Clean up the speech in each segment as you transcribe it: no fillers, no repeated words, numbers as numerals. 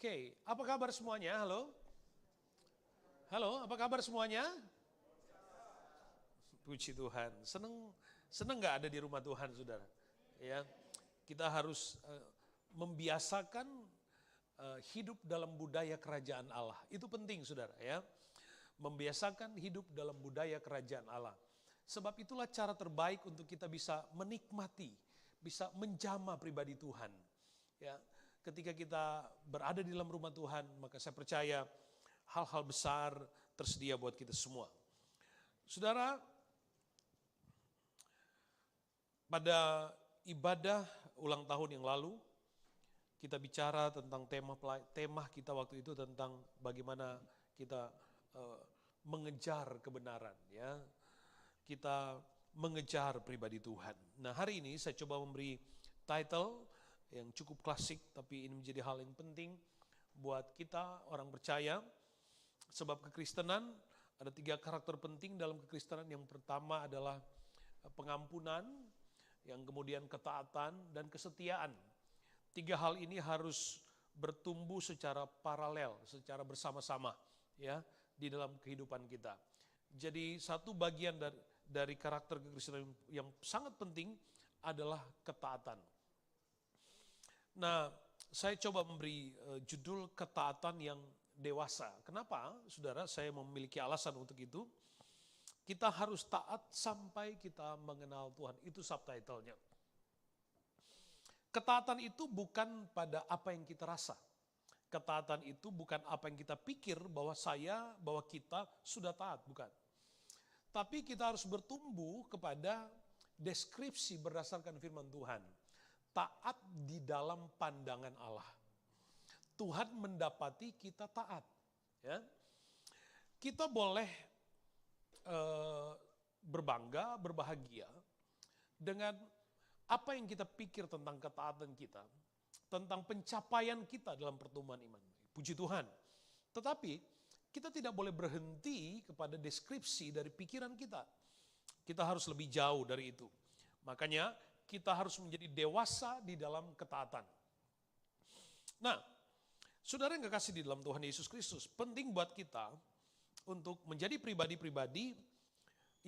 Oke, apa kabar semuanya? Halo? Halo, apa kabar semuanya? Puji Tuhan. Seneng nggak ada di rumah Tuhan, saudara? Ya, kita harus membiasakan hidup dalam budaya kerajaan Allah. Itu penting, saudara. Ya, membiasakan hidup dalam budaya kerajaan Allah. Sebab itulah cara terbaik untuk kita bisa menikmati, bisa menjamah pribadi Tuhan. Ya, ketika kita berada di dalam rumah Tuhan, maka saya percaya hal-hal besar tersedia buat kita semua. Saudara, pada ibadah ulang tahun yang lalu, kita bicara tentang tema kita waktu itu tentang bagaimana kita mengejar kebenaran, ya. Kita mengejar pribadi Tuhan. Nah, hari ini saya coba memberi title yang cukup klasik, tapi ini menjadi hal yang penting buat kita orang percaya. Sebab kekristenan ada 3 karakter penting dalam kekristenan. Yang pertama adalah pengampunan, yang kemudian ketaatan dan kesetiaan. 3 hal ini harus bertumbuh secara paralel, secara bersama-sama, ya, di dalam kehidupan kita. Jadi satu bagian dari karakter kekristenan yang sangat penting adalah ketaatan. Nah, saya coba memberi judul ketaatan yang dewasa. Kenapa, saudara? Saya memiliki alasan untuk itu. Kita harus taat sampai kita mengenal Tuhan. Itu subtitlenya. Ketaatan itu bukan pada apa yang kita rasa. Ketaatan itu bukan apa yang kita pikir bahwa kita sudah taat, bukan. Tapi kita harus bertumbuh kepada deskripsi berdasarkan firman Tuhan. Taat di dalam pandangan Allah. Tuhan mendapati kita taat. Ya. Kita boleh berbangga, berbahagia dengan apa yang kita pikir tentang ketaatan kita, tentang pencapaian kita dalam pertumbuhan iman. Puji Tuhan. Tetapi kita tidak boleh berhenti kepada deskripsi dari pikiran kita. Kita harus lebih jauh dari itu. Makanya kita harus menjadi dewasa di dalam ketaatan. Nah, saudara yang kekasih di dalam Tuhan Yesus Kristus, penting buat kita untuk menjadi pribadi-pribadi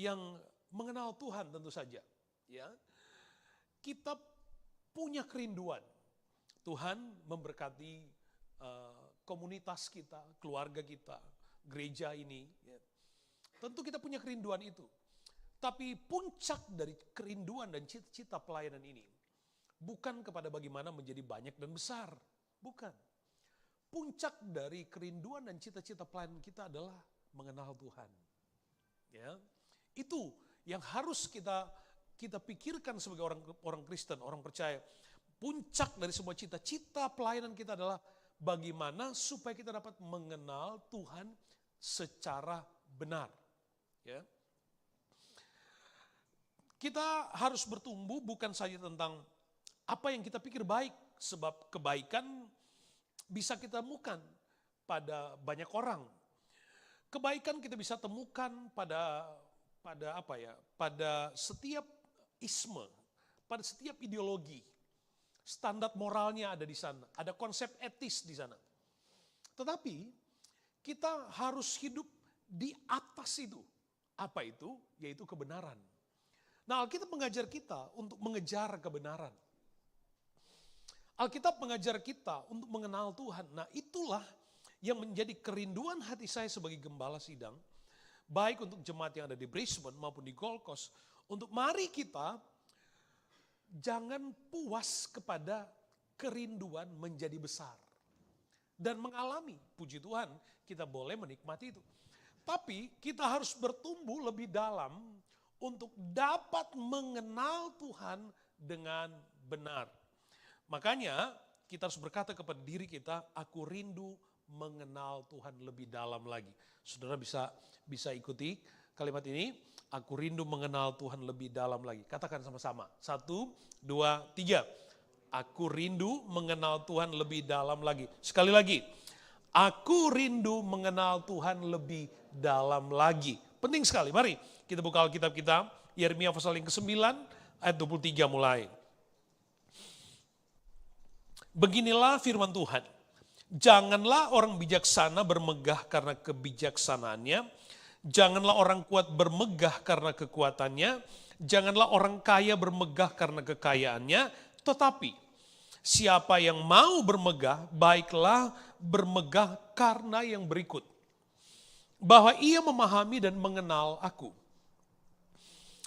yang mengenal Tuhan tentu saja. Ya, kita punya kerinduan. Tuhan memberkati komunitas kita, keluarga kita, gereja ini. Ya. Tentu kita punya kerinduan itu. Tapi puncak dari kerinduan dan cita-cita pelayanan ini bukan kepada bagaimana menjadi banyak dan besar. Bukan. Puncak dari kerinduan dan cita-cita pelayanan kita adalah mengenal Tuhan. Ya. Itu yang harus kita pikirkan sebagai orang Kristen, orang percaya. Puncak dari semua cita-cita pelayanan kita adalah bagaimana supaya kita dapat mengenal Tuhan secara benar. Ya. Kita harus bertumbuh bukan saja tentang apa yang kita pikir baik, sebab kebaikan bisa kita temukan pada banyak orang. Kebaikan kita bisa temukan pada setiap isme, pada setiap ideologi. Standar moralnya ada di sana, ada konsep etis di sana. Tetapi kita harus hidup di atas itu. Apa itu? Yaitu kebenaran. Nah, Alkitab mengajar kita untuk mengejar kebenaran. Alkitab mengajar kita untuk mengenal Tuhan. Nah, itulah yang menjadi kerinduan hati saya sebagai gembala sidang, baik untuk jemaat yang ada di Brisbane maupun di Gold Coast, untuk mari kita jangan puas kepada kerinduan menjadi besar. Dan mengalami, puji Tuhan, kita boleh menikmati itu. Tapi kita harus bertumbuh lebih dalam untuk dapat mengenal Tuhan dengan benar. Makanya kita harus berkata kepada diri kita, aku rindu mengenal Tuhan lebih dalam lagi. Saudara bisa ikuti kalimat ini, aku rindu mengenal Tuhan lebih dalam lagi. Katakan sama-sama, 1, 2, 3. Aku rindu mengenal Tuhan lebih dalam lagi. Sekali lagi, aku rindu mengenal Tuhan lebih dalam lagi. Penting sekali, mari kita buka Alkitab kita, Yeremia pasal yang ke-9 ayat 23 mulai. Beginilah firman Tuhan. Janganlah orang bijaksana bermegah karena kebijaksanaannya. Janganlah orang kuat bermegah karena kekuatannya. Janganlah orang kaya bermegah karena kekayaannya. Tetapi siapa yang mau bermegah, baiklah bermegah karena yang berikut. Bahwa ia memahami dan mengenal aku.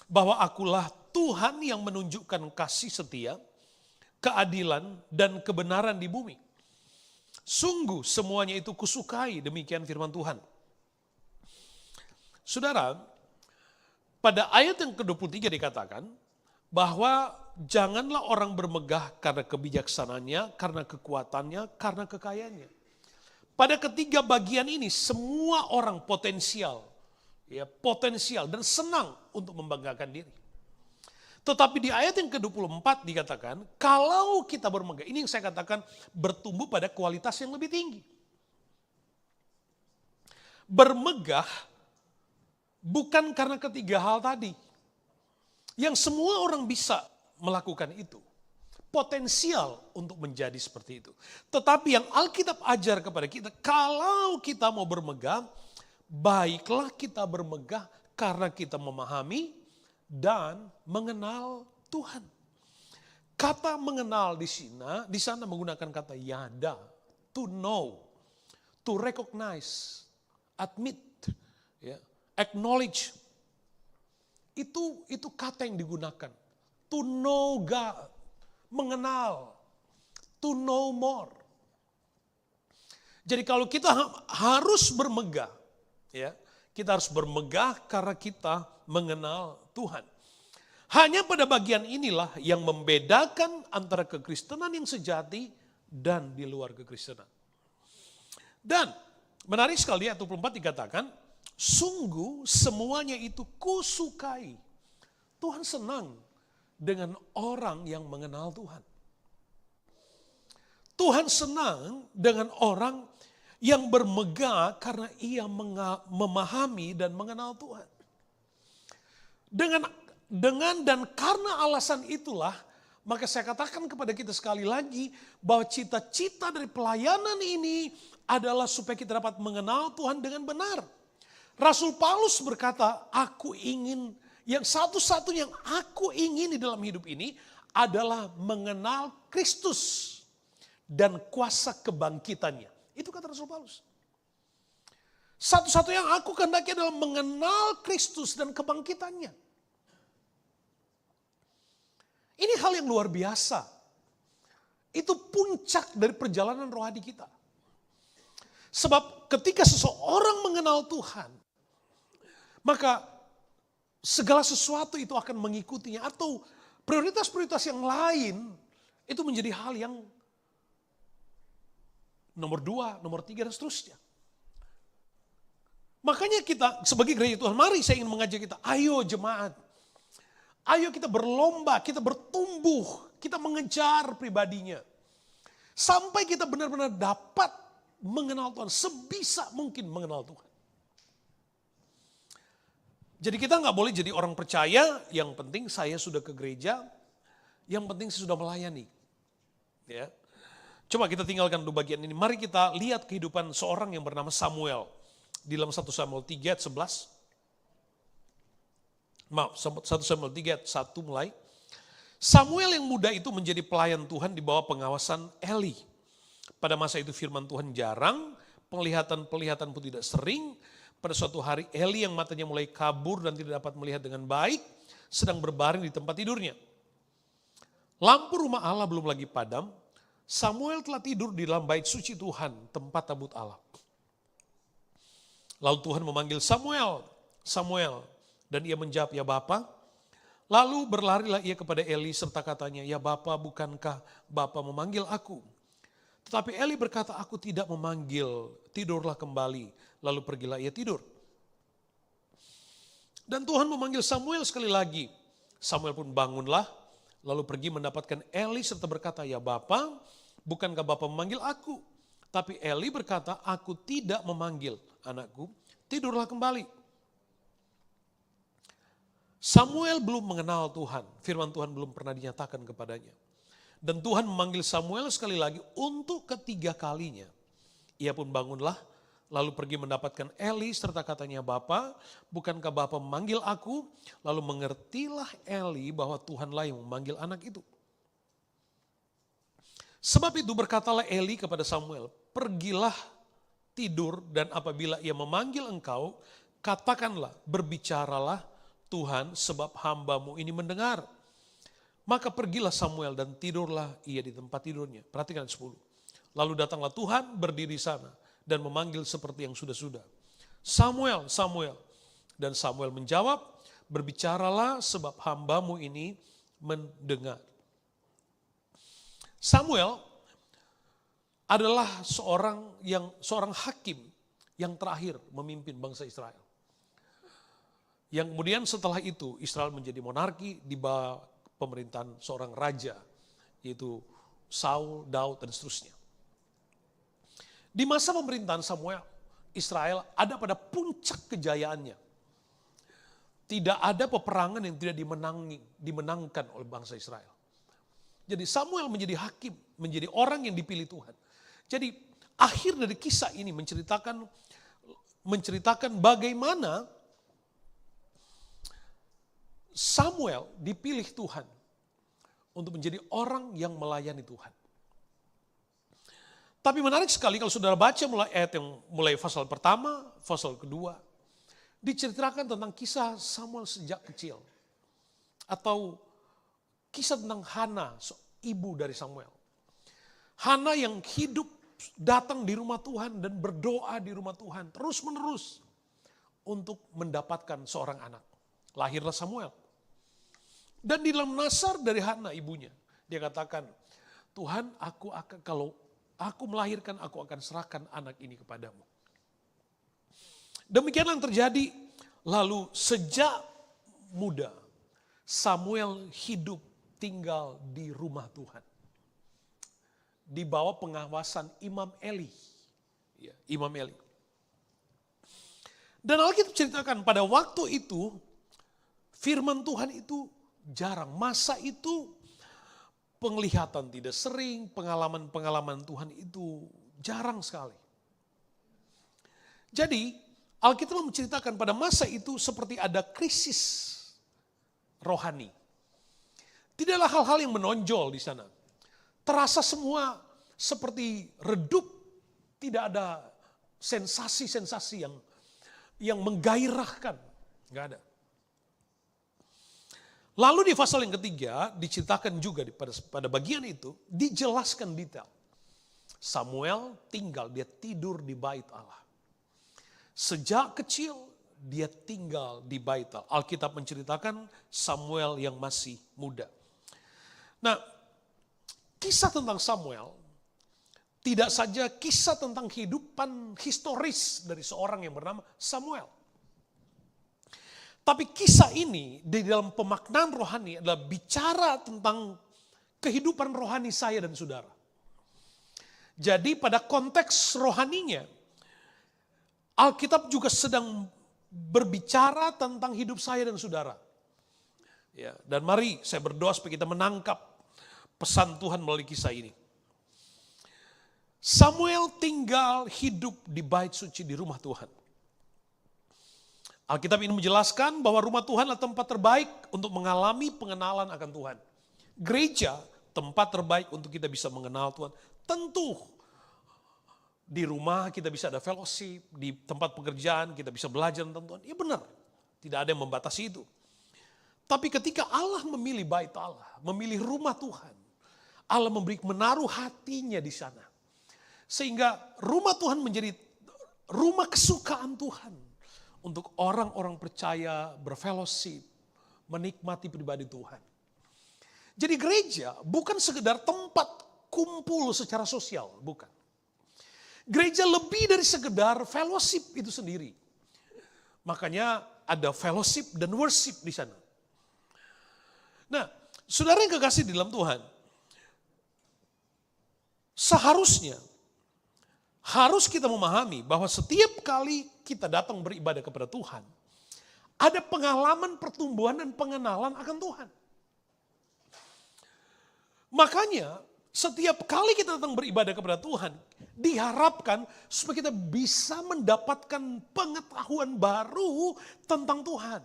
Bahwa akulah Tuhan yang menunjukkan kasih setia, keadilan, dan kebenaran di bumi. Sungguh semuanya itu kusukai, demikian firman Tuhan. Saudara, pada ayat yang ke-23 dikatakan bahwa janganlah orang bermegah karena kebijaksanaannya, karena kekuatannya, karena kekayaannya. Pada ketiga bagian ini semua orang potensial, potensial dan senang untuk membanggakan diri. Tetapi di ayat yang ke-24 dikatakan, kalau kita bermegah, ini yang saya katakan bertumbuh pada kualitas yang lebih tinggi. Bermegah bukan karena ketiga hal tadi. Yang semua orang bisa melakukan itu. Potensial untuk menjadi seperti itu. Tetapi yang Alkitab ajar kepada kita, kalau kita mau bermegah, baiklah kita bermegah karena kita memahami dan mengenal Tuhan. Kata mengenal di sana menggunakan kata yada, to know, to recognize, admit, acknowledge. Itu kata yang digunakan. To know God, mengenal, to know more. Jadi kalau kita harus bermegah, kita harus bermegah karena kita mengenal Tuhan. Hanya pada bagian inilah yang membedakan antara kekristenan yang sejati dan di luar kekristenan. Dan menarik sekali ayat 24 dikatakan, sungguh semuanya itu kusukai. Tuhan senang dengan orang yang mengenal Tuhan. Tuhan senang dengan orang yang bermegah karena ia memahami dan mengenal Tuhan. Dengan dan karena alasan itulah, maka saya katakan kepada kita sekali lagi bahwa cita-cita dari pelayanan ini adalah supaya kita dapat mengenal Tuhan dengan benar. Rasul Paulus berkata, aku ingin, yang satu-satunya yang aku ingin di dalam hidup ini adalah mengenal Kristus dan kuasa kebangkitannya. Itu kata Rasul Paulus. Satu-satunya yang aku kehendaki adalah mengenal Kristus dan kebangkitannya. Ini hal yang luar biasa. Itu puncak dari perjalanan rohani kita. Sebab ketika seseorang mengenal Tuhan, maka segala sesuatu itu akan mengikutinya. Atau prioritas-prioritas yang lain itu menjadi hal yang nomor 2, nomor 3 dan seterusnya. Makanya kita sebagai gereja Tuhan, mari saya ingin mengajak kita, ayo jemaat. Ayo kita berlomba, kita bertumbuh, kita mengejar pribadinya. Sampai kita benar-benar dapat mengenal Tuhan, sebisa mungkin mengenal Tuhan. Jadi kita nggak boleh jadi orang percaya, yang penting saya sudah ke gereja, yang penting saya sudah melayani. Ya. Coba kita tinggalkan dulu bagian ini, mari kita lihat kehidupan seorang yang bernama Samuel. Di dalam 1 Samuel 3 ayat 11. Maaf, 1 Samuel 3 ayat 1 mulai. Samuel yang muda itu menjadi pelayan Tuhan di bawah pengawasan Eli. Pada masa itu firman Tuhan jarang, penglihatan-penglihatan pun tidak sering. Pada suatu hari Eli yang matanya mulai kabur dan tidak dapat melihat dengan baik, sedang berbaring di tempat tidurnya. Lampu rumah Allah belum lagi padam, Samuel telah tidur di dalam bait suci Tuhan, tempat tabut Allah. Lalu Tuhan memanggil Samuel, Samuel, dan ia menjawab, ya Bapa. Lalu berlarilah ia kepada Eli serta katanya, ya Bapa, bukankah Bapa memanggil aku? Tetapi Eli berkata, aku tidak memanggil, tidurlah kembali. Lalu pergilah ia tidur. Dan Tuhan memanggil Samuel sekali lagi. Samuel pun bangunlah, lalu pergi mendapatkan Eli serta berkata, ya Bapa, bukankah Bapa memanggil aku? Tapi Eli berkata, aku tidak memanggil anakku, tidurlah kembali. Samuel belum mengenal Tuhan, firman Tuhan belum pernah dinyatakan kepadanya. Dan Tuhan memanggil Samuel sekali lagi untuk ketiga kalinya. Ia pun bangunlah, lalu pergi mendapatkan Eli serta katanya, "Bapa, bukankah Bapa memanggil aku?" Lalu mengertilah Eli bahwa Tuhanlah yang memanggil anak itu. Sebab itu berkatalah Eli kepada Samuel, "Pergilah tidur, dan apabila ia memanggil engkau, katakanlah, berbicaralah Tuhan, sebab hambamu ini mendengar." Maka pergilah Samuel dan tidurlah ia di tempat tidurnya. Perhatikan 10. Lalu datanglah Tuhan berdiri sana dan memanggil seperti yang sudah-sudah, "Samuel, Samuel." Dan Samuel menjawab, "Berbicaralah sebab hambamu ini mendengar." Samuel adalah seorang hakim yang terakhir memimpin bangsa Israel. Yang kemudian setelah itu Israel menjadi monarki di bawah pemerintahan seorang raja, yaitu Saul, Daud, dan seterusnya. Di masa pemerintahan Samuel, Israel ada pada puncak kejayaannya. Tidak ada peperangan yang tidak dimenangkan oleh bangsa Israel. Jadi Samuel menjadi hakim, menjadi orang yang dipilih Tuhan. Jadi akhir dari kisah ini menceritakan bagaimana Samuel dipilih Tuhan untuk menjadi orang yang melayani Tuhan. Tapi menarik sekali kalau saudara baca mulai pasal pertama, pasal kedua, diceritakan tentang kisah Samuel sejak kecil. Atau kisah tentang Hana, ibu dari Samuel. Hana yang hidup datang di rumah Tuhan dan berdoa di rumah Tuhan terus menerus untuk mendapatkan seorang anak. Lahirlah Samuel. Dan di dalam nasar dari Hana ibunya, dia katakan, "Tuhan, kalau aku melahirkan, aku akan serahkan anak ini kepadamu." Demikian yang terjadi. Lalu sejak muda Samuel hidup tinggal di rumah Tuhan. Di bawah pengawasan Imam Eli. Ya, Imam Eli. Dan Alkitab ceritakan pada waktu itu firman Tuhan itu jarang. Masa itu penglihatan tidak sering, pengalaman-pengalaman Tuhan itu jarang sekali. Jadi Alkitab menceritakan pada masa itu seperti ada krisis rohani. Tidaklah hal-hal yang menonjol di sana. Terasa semua seperti redup, tidak ada sensasi-sensasi yang menggairahkan. Enggak ada. Lalu di pasal yang ketiga diceritakan juga pada bagian itu dijelaskan detail. Samuel dia tidur di bait Allah. Sejak kecil dia tinggal di bait Allah. Alkitab menceritakan Samuel yang masih muda. Nah, kisah tentang Samuel tidak saja kisah tentang kehidupan historis dari seorang yang bernama Samuel. Tapi kisah ini di dalam pemaknaan rohani adalah bicara tentang kehidupan rohani saya dan saudara. Jadi pada konteks rohaninya, Alkitab juga sedang berbicara tentang hidup saya dan saudara. Ya, dan mari saya berdoa supaya kita menangkap pesan Tuhan melalui kisah ini. Samuel tinggal hidup di bait suci di rumah Tuhan. Alkitab ini menjelaskan bahwa rumah Tuhan adalah tempat terbaik untuk mengalami pengenalan akan Tuhan. Gereja tempat terbaik untuk kita bisa mengenal Tuhan. Tentu di rumah kita bisa ada fellowship, di tempat pekerjaan kita bisa belajar tentang Tuhan. Ya benar, tidak ada yang membatasi itu. Tapi ketika Allah memilih bait Allah, memilih rumah Tuhan, Allah menaruh hatinya di sana. Sehingga rumah Tuhan menjadi rumah kesukaan Tuhan. Untuk orang-orang percaya berfellowship, menikmati pribadi Tuhan. Jadi gereja bukan sekedar tempat kumpul secara sosial, bukan. Gereja lebih dari sekedar fellowship itu sendiri. Makanya ada fellowship dan worship di sana. Nah, saudara yang kekasih di dalam Tuhan, seharusnya harus kita memahami bahwa setiap kali kita datang beribadah kepada Tuhan, ada pengalaman pertumbuhan dan pengenalan akan Tuhan. Makanya setiap kali kita datang beribadah kepada Tuhan, diharapkan supaya kita bisa mendapatkan pengetahuan baru tentang Tuhan.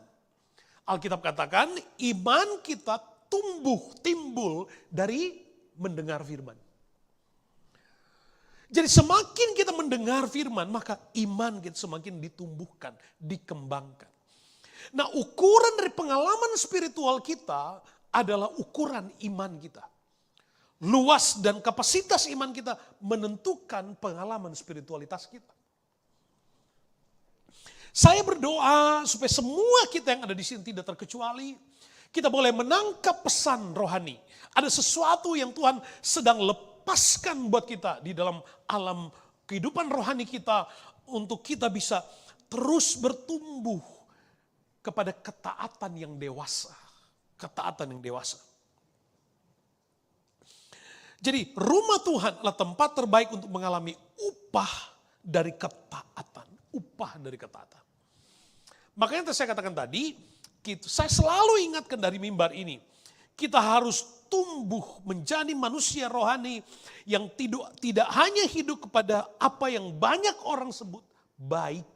Alkitab katakan iman kita timbul dari mendengar firman. Jadi semakin kita mendengar firman, maka iman kita semakin ditumbuhkan, dikembangkan. Nah, ukuran dari pengalaman spiritual kita adalah ukuran iman kita. Luas dan kapasitas iman kita menentukan pengalaman spiritualitas kita. Saya berdoa supaya semua kita yang ada di sini tidak terkecuali, kita boleh menangkap pesan rohani. Ada sesuatu yang Tuhan sedang lepaskan buat kita di dalam alam kehidupan rohani kita untuk kita bisa terus bertumbuh kepada ketaatan yang dewasa. Ketaatan yang dewasa. Jadi rumah Tuhan adalah tempat terbaik untuk mengalami upah dari ketaatan. Upah dari ketaatan. Makanya saya katakan tadi, saya selalu ingatkan dari mimbar ini, kita harus tumbuh menjadi manusia rohani yang tidak hanya hidup kepada apa yang banyak orang sebut baik,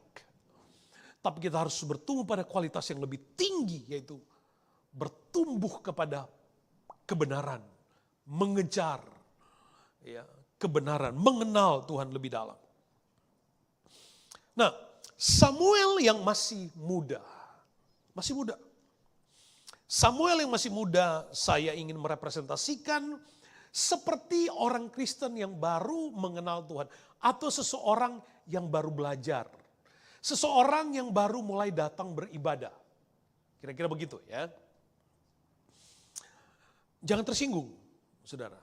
tapi kita harus bertumbuh pada kualitas yang lebih tinggi, yaitu bertumbuh kepada kebenaran, mengejar kebenaran, mengenal Tuhan lebih dalam. Nah, Samuel yang masih muda. Samuel yang masih muda saya ingin merepresentasikan seperti orang Kristen yang baru mengenal Tuhan. Atau seseorang yang baru belajar. Seseorang yang baru mulai datang beribadah. Kira-kira begitu ya. Jangan tersinggung, saudara.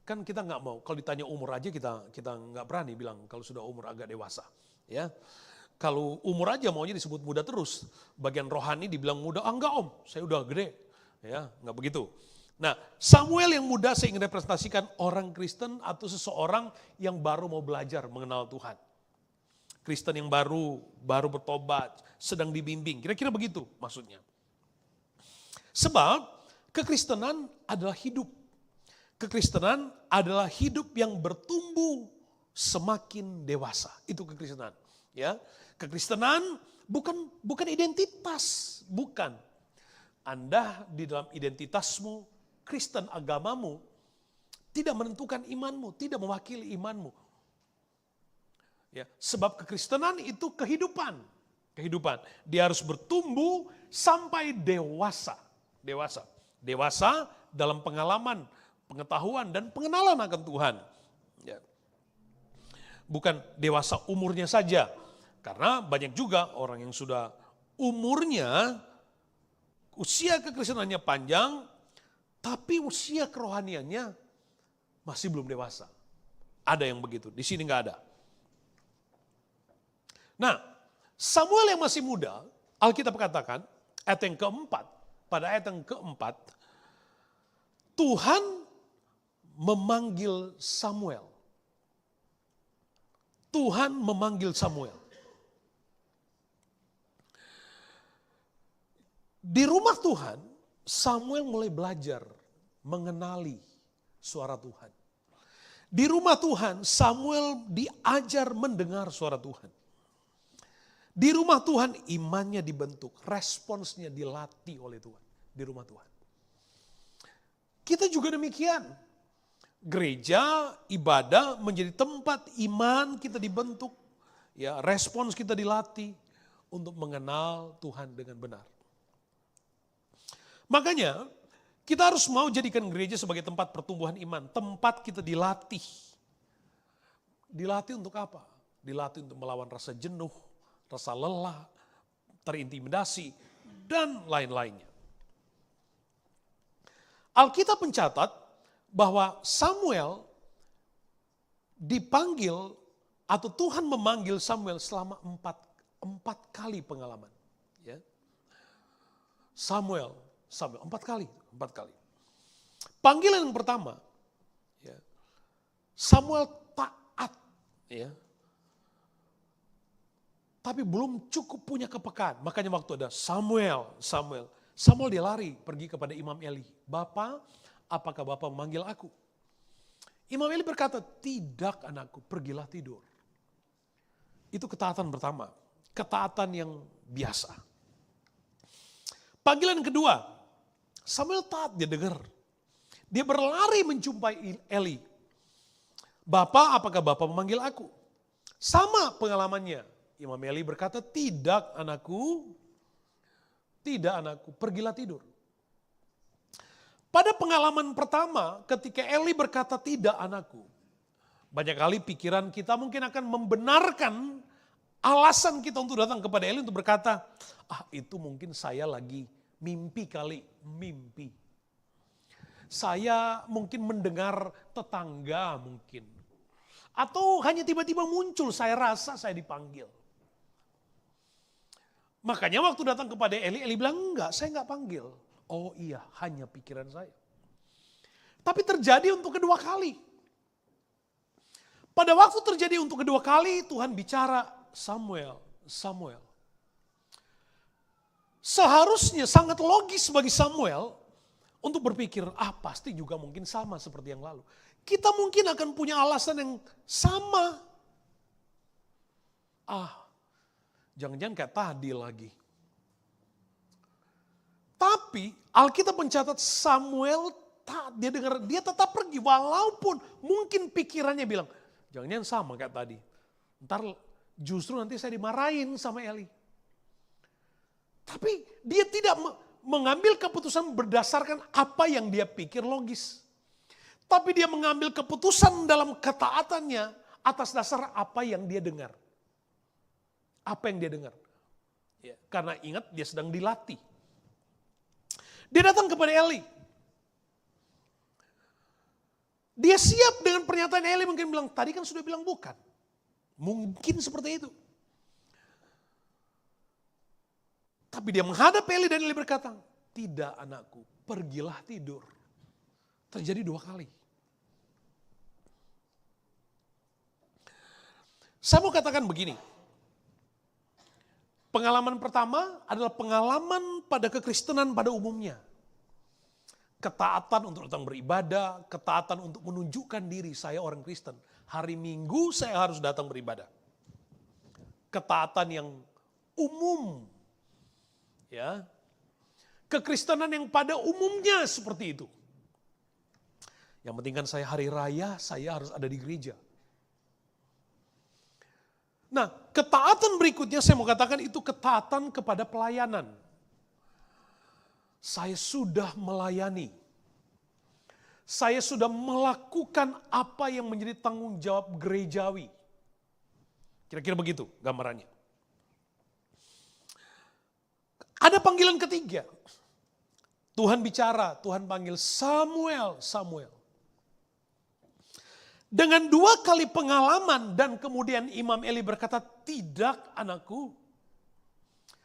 Kan kita nggak mau, kalau ditanya umur aja kita nggak berani bilang kalau sudah umur agak dewasa. Ya, kalau umur aja maunya disebut muda terus. Bagian rohani dibilang muda, enggak om, saya udah gede. Ya, enggak begitu. Nah, Samuel yang muda saya ingin representasikan orang Kristen atau seseorang yang baru mau belajar mengenal Tuhan. Kristen yang baru bertobat, sedang dibimbing. Kira-kira begitu maksudnya. Sebab kekristenan adalah hidup. Kekristenan adalah hidup yang bertumbuh semakin dewasa. Itu kekristenan. Ya, kekristenan bukan identitas, bukan. Anda di dalam identitasmu, Kristen agamamu, tidak menentukan imanmu, tidak mewakili imanmu. Ya, sebab kekristenan itu kehidupan. Dia harus bertumbuh sampai dewasa. Dewasa dalam pengalaman, pengetahuan, dan pengenalan akan Tuhan. Ya. Bukan dewasa umurnya saja. Karena banyak juga orang yang sudah umurnya, usia kekristenannya panjang, tapi usia kerohaniannya masih belum dewasa. Ada yang begitu, di sini nggak ada. Nah, Samuel yang masih muda, Alkitab katakan, ayat yang keempat, pada ayat yang keempat, Tuhan memanggil Samuel. Tuhan memanggil Samuel. Di rumah Tuhan, Samuel mulai belajar mengenali suara Tuhan. Di rumah Tuhan, Samuel diajar mendengar suara Tuhan. Di rumah Tuhan, imannya dibentuk, responsnya dilatih oleh Tuhan. Di rumah Tuhan. Kita juga demikian. Gereja, ibadah menjadi tempat iman kita dibentuk. Ya, respons kita dilatih untuk mengenal Tuhan dengan benar. Makanya kita harus mau jadikan gereja sebagai tempat pertumbuhan iman. Tempat kita dilatih. Dilatih untuk apa? Dilatih untuk melawan rasa jenuh, rasa lelah, terintimidasi, dan lain-lainnya. Alkitab mencatat bahwa Samuel dipanggil atau Tuhan memanggil Samuel selama empat kali pengalaman. Ya. Samuel 4 kali. Panggilan yang pertama, ya, Samuel taat, ya, tapi belum cukup punya kepekaan. Makanya waktu ada Samuel dia lari pergi kepada Imam Eli. Bapak, apakah Bapak memanggil aku? Imam Eli berkata, tidak anakku, pergilah tidur. Itu ketaatan pertama, ketaatan yang biasa. Panggilan kedua, Samuel taat, dia dengar. Dia berlari menjumpai Eli. Bapak, apakah Bapak memanggil aku? Sama pengalamannya. Imam Eli berkata, tidak anakku, pergilah tidur. Pada pengalaman pertama, ketika Eli berkata tidak anakku, banyak kali pikiran kita mungkin akan membenarkan alasan kita untuk datang kepada Eli untuk berkata, itu mungkin saya lagi mimpi kali, mimpi. Saya mungkin mendengar tetangga mungkin. Atau hanya tiba-tiba muncul, saya rasa saya dipanggil. Makanya waktu datang kepada Eli, Eli bilang, enggak, saya enggak panggil. Oh iya, hanya pikiran saya. Tapi terjadi untuk kedua kali. Pada waktu terjadi untuk kedua kali, Tuhan bicara, Samuel, Samuel. Seharusnya sangat logis bagi Samuel untuk berpikir, pasti juga mungkin sama seperti yang lalu. Kita mungkin akan punya alasan yang sama. Jangan-jangan kayak tadi lagi. Tapi Alkitab mencatat Samuel, dia dengar, dia tetap pergi. Walaupun mungkin pikirannya bilang, jangan-jangan sama kayak tadi. Ntar justru nanti saya dimarahin sama Eli. Tapi dia tidak mengambil keputusan berdasarkan apa yang dia pikir logis. Tapi dia mengambil keputusan dalam ketaatannya atas dasar apa yang dia dengar. Apa yang dia dengar. Ya, karena ingat dia sedang dilatih. Dia datang kepada Eli. Dia siap dengan pernyataan Eli, mungkin bilang, tadi kan sudah bilang bukan. Mungkin seperti itu. Tapi dia menghadap Eli dan Eli berkata, tidak anakku, pergilah tidur. Terjadi 2 kali. Saya mau katakan begini. Pengalaman pertama adalah pengalaman pada kekristenan pada umumnya. Ketaatan untuk datang beribadah, ketaatan untuk menunjukkan diri saya orang Kristen. Hari Minggu saya harus datang beribadah. Ketaatan yang umum. Ya. Kekristenan yang pada umumnya seperti itu. Yang penting kan saya hari raya, saya harus ada di gereja. Nah, ketaatan berikutnya saya mau katakan itu ketaatan kepada pelayanan. Saya sudah melayani. Saya sudah melakukan apa yang menjadi tanggung jawab gerejawi. Kira-kira begitu gambarannya. Ada panggilan ketiga. Tuhan bicara, Tuhan panggil Samuel, Samuel. Dengan 2 kali pengalaman dan kemudian Imam Eli berkata, tidak anakku.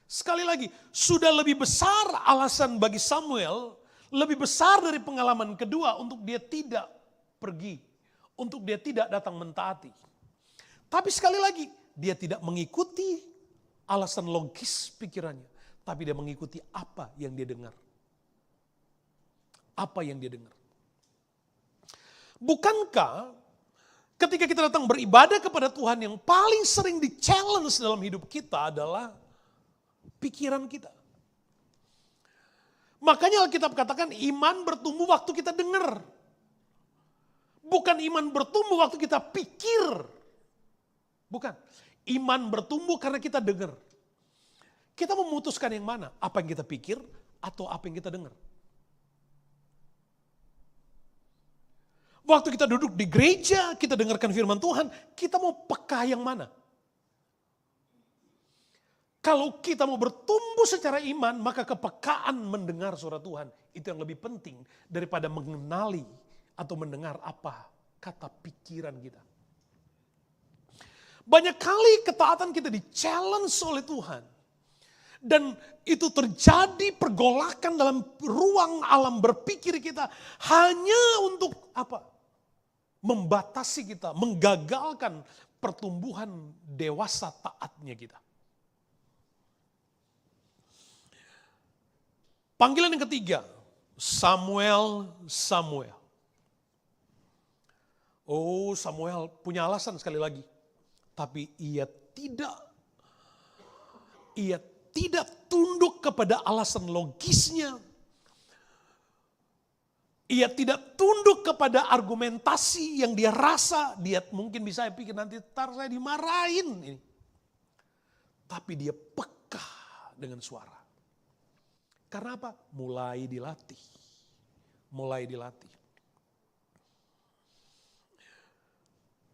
Sekali lagi, sudah lebih besar alasan bagi Samuel, lebih besar dari pengalaman kedua untuk dia tidak pergi. Untuk dia tidak datang mentaati. Tapi sekali lagi, dia tidak mengikuti alasan logis pikirannya. Tapi dia mengikuti apa yang dia dengar. Apa yang dia dengar. Bukankah ketika kita datang beribadah kepada Tuhan yang paling sering di-challenge dalam hidup kita adalah pikiran kita. Makanya Alkitab katakan iman bertumbuh waktu kita dengar. Bukan iman bertumbuh waktu kita pikir. Bukan. Iman bertumbuh karena kita dengar. Kita memutuskan yang mana? Apa yang kita pikir atau apa yang kita dengar? Waktu kita duduk di gereja, kita dengarkan firman Tuhan, kita mau peka yang mana? Kalau kita mau bertumbuh secara iman, maka kepekaan mendengar suara Tuhan, itu yang lebih penting daripada mengenali atau mendengar apa kata pikiran kita. Banyak kali ketaatan kita di-challenge oleh Tuhan. Dan itu terjadi pergolakan dalam ruang alam berpikir kita hanya untuk apa? Membatasi kita, menggagalkan pertumbuhan dewasa taatnya kita. Panggilan yang ketiga, Samuel, Samuel. Oh, Samuel punya alasan sekali lagi. Tapi ia tidak tunduk kepada alasan logisnya. Ia tidak tunduk kepada argumentasi yang dia rasa. Dia mungkin bisa pikir nanti ntar saya dimarahin. Ini. Tapi dia peka dengan suara. Karena apa? Mulai dilatih.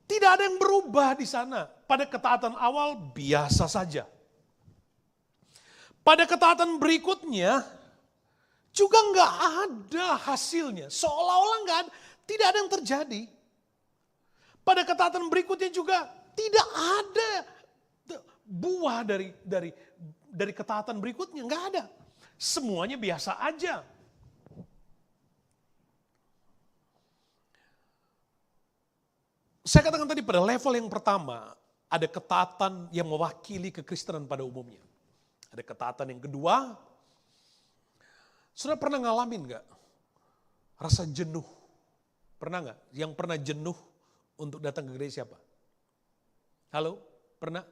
Tidak ada yang berubah di sana. Pada ketaatan awal biasa saja. Pada ketaatan berikutnya juga nggak ada hasilnya. Seolah-olah tidak ada yang terjadi. Pada ketaatan berikutnya juga tidak ada buah dari ketaatan berikutnya. Nggak ada. Semuanya biasa aja. Saya katakan tadi pada level yang pertama, ada ketaatan yang mewakili kekristenan pada umumnya. Ada ketaatan yang kedua, sudah pernah ngalamin gak rasa jenuh? Pernah gak? Yang pernah jenuh untuk datang ke gereja siapa? Halo? Pernah?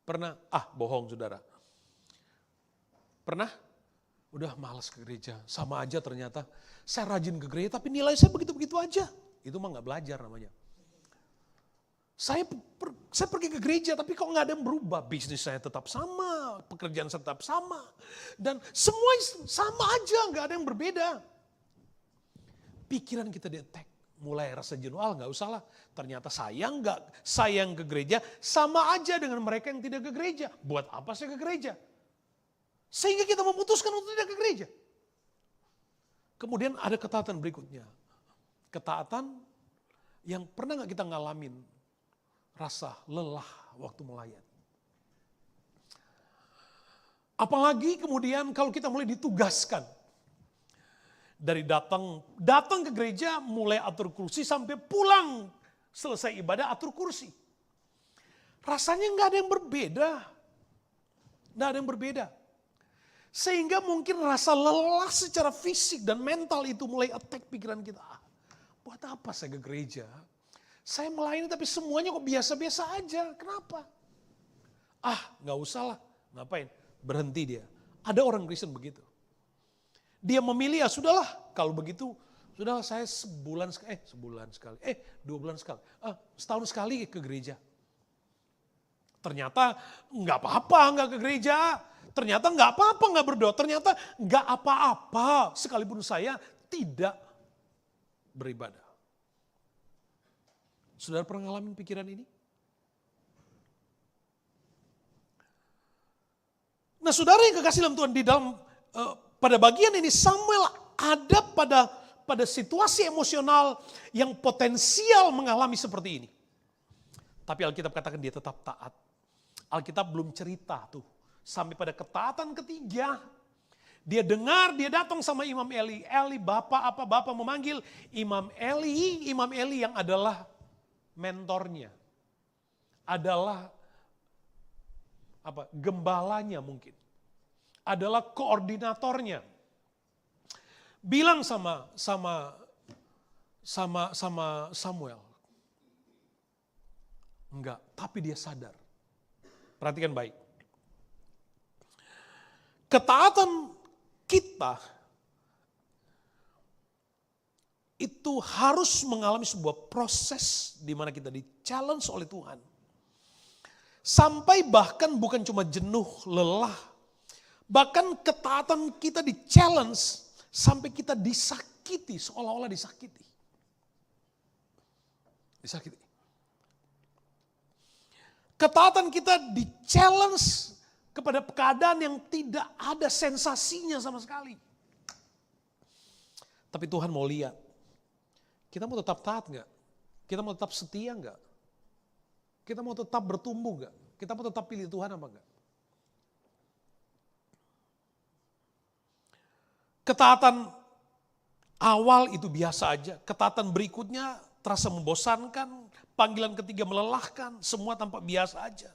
Pernah? Bohong saudara. Pernah? Udah malas ke gereja, sama aja ternyata. Saya rajin ke gereja tapi nilai saya begitu-begitu aja. Itu mah gak belajar namanya. Saya pergi ke gereja tapi kok gak ada yang berubah. Bisnis saya tetap sama, pekerjaan saya tetap sama. Dan semua sama aja, gak ada yang berbeda. Pikiran kita di-attack. Mulai rasa jenuh, gak usah lah. Ternyata sayang ke gereja sama aja dengan mereka yang tidak ke gereja. Buat apa saya ke gereja? Sehingga kita memutuskan untuk tidak ke gereja. Kemudian ada ketaatan berikutnya. Ketaatan yang pernah gak kita ngalamin? Rasa lelah waktu melayani. Apalagi kemudian kalau kita mulai ditugaskan. Dari datang ke gereja mulai atur kursi sampai pulang selesai ibadah atur kursi. Rasanya nggak ada yang berbeda. Nggak ada yang berbeda. Sehingga mungkin rasa lelah secara fisik dan mental itu mulai attack pikiran kita. Buat apa saya ke gereja? Saya melayani tapi semuanya kok biasa-biasa aja. Kenapa? Nggak usah lah. Ngapain? Berhenti dia. Ada orang Kristen begitu. Dia memilih sudahlah. Kalau begitu, sudahlah saya sebulan sekali. 2 bulan sekali. Setahun sekali ke gereja. Ternyata nggak apa-apa nggak ke gereja. Ternyata nggak apa-apa nggak berdoa. Ternyata nggak apa-apa sekalipun saya tidak beribadah. Saudara pernah ngalamin pikiran ini? Nah saudara yang kekasih dalam Tuhan, di dalam pada bagian ini Samuel ada pada situasi emosional yang potensial mengalami seperti ini. Tapi Alkitab katakan dia tetap taat. Alkitab belum cerita tuh. Sampai pada ketaatan ketiga. Dia dengar, dia datang sama Imam Eli. Eli, Bapak memanggil Imam Eli yang adalah mentornya. Adalah gembalanya mungkin. Adalah koordinatornya. Bilang sama Samuel. Enggak, tapi dia sadar. Perhatikan baik. Ketaatan kita itu harus mengalami sebuah proses di mana kita di-challenge oleh Tuhan. Sampai bahkan bukan cuma jenuh, lelah. Bahkan ketaatan kita di-challenge sampai kita disakiti, seolah-olah disakiti. Disakiti. Ketaatan kita di-challenge kepada keadaan yang tidak ada sensasinya sama sekali. Tapi Tuhan mau lihat, kita mau tetap taat gak? Kita mau tetap setia gak? Kita mau tetap bertumbuh gak? Kita mau tetap pilih Tuhan apa gak? Ketaatan awal itu biasa aja. Ketaatan berikutnya terasa membosankan. Panggilan ketiga melelahkan. Semua tampak biasa aja.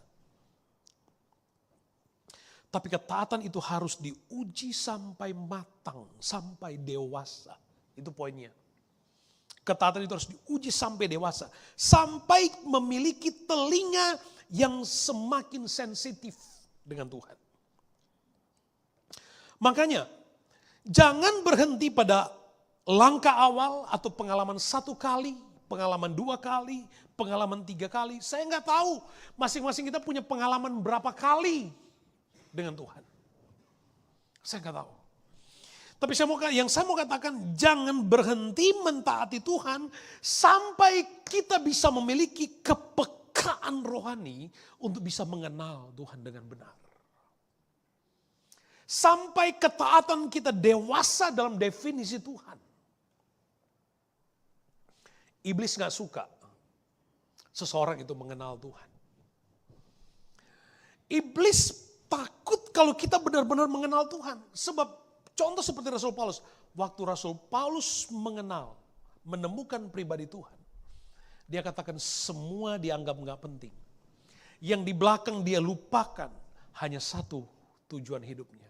Tapi ketaatan itu harus diuji sampai matang. Sampai dewasa. Itu poinnya. Ketaatan itu harus diuji sampai dewasa. Sampai memiliki telinga yang semakin sensitif dengan Tuhan. Makanya, jangan berhenti pada langkah awal atau pengalaman 1 kali, pengalaman 2 kali, pengalaman 3 kali. Saya nggak tahu masing-masing kita punya pengalaman berapa kali dengan Tuhan. Saya nggak tahu. Tapi yang saya mau katakan, jangan berhenti mentaati Tuhan sampai kita bisa memiliki kepekaan rohani untuk bisa mengenal Tuhan dengan benar. Sampai ketaatan kita dewasa dalam definisi Tuhan. Iblis gak suka seseorang itu mengenal Tuhan. Iblis takut kalau kita benar-benar mengenal Tuhan. Sebab contoh seperti Rasul Paulus. Waktu Rasul Paulus menemukan pribadi Tuhan. Dia katakan semua dianggap gak penting. Yang di belakang dia lupakan hanya satu tujuan hidupnya.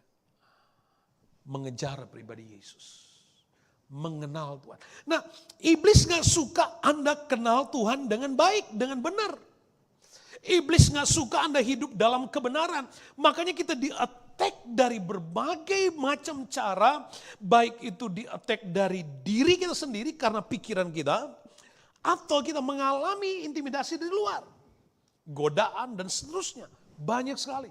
Mengejar pribadi Yesus. Mengenal Tuhan. Nah, iblis gak suka Anda kenal Tuhan dengan baik, dengan benar. Iblis gak suka Anda hidup dalam kebenaran. Makanya kita di-attack dari berbagai macam cara. Baik itu di-attack dari diri kita sendiri karena pikiran kita. Atau kita mengalami intimidasi dari luar. Godaan dan seterusnya. Banyak sekali.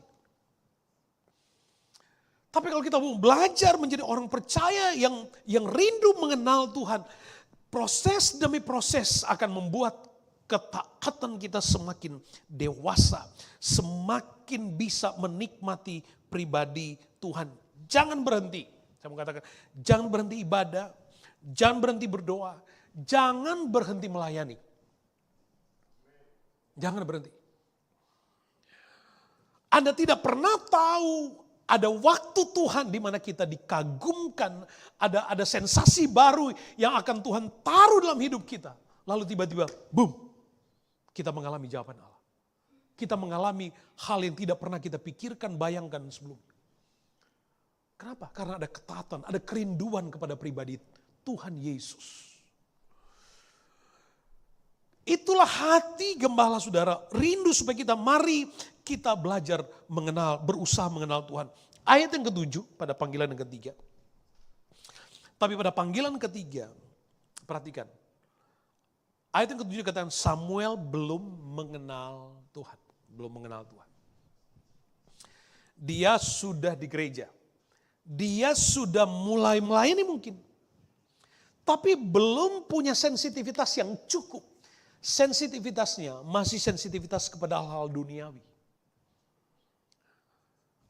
Tapi kalau kita mau belajar menjadi orang percaya yang rindu mengenal Tuhan, proses demi proses akan membuat ketaatan kita semakin dewasa, semakin bisa menikmati pribadi Tuhan. Jangan berhenti, saya mau katakan, jangan berhenti ibadah, jangan berhenti berdoa, jangan berhenti melayani. Jangan berhenti. Anda tidak pernah tahu ada waktu Tuhan di mana kita dikagumkan, ada sensasi baru yang akan Tuhan taruh dalam hidup kita. Lalu tiba-tiba, boom, kita mengalami jawaban Allah. Kita mengalami hal yang tidak pernah kita pikirkan, bayangkan sebelumnya. Kenapa? Karena ada ketaatan, ada kerinduan kepada pribadi Tuhan Yesus. Itulah hati gembala saudara, rindu supaya mari kita belajar mengenal, berusaha mengenal Tuhan. Ayat yang ke-7 pada panggilan yang ketiga. Tapi pada panggilan ketiga, perhatikan. Ayat yang ke-7 katakan Samuel belum mengenal Tuhan. Belum mengenal Tuhan. Dia sudah di gereja. Dia sudah mulai melayani mungkin. Tapi belum punya sensitivitas yang cukup. Sensitivitasnya masih sensitivitas kepada hal-hal duniawi.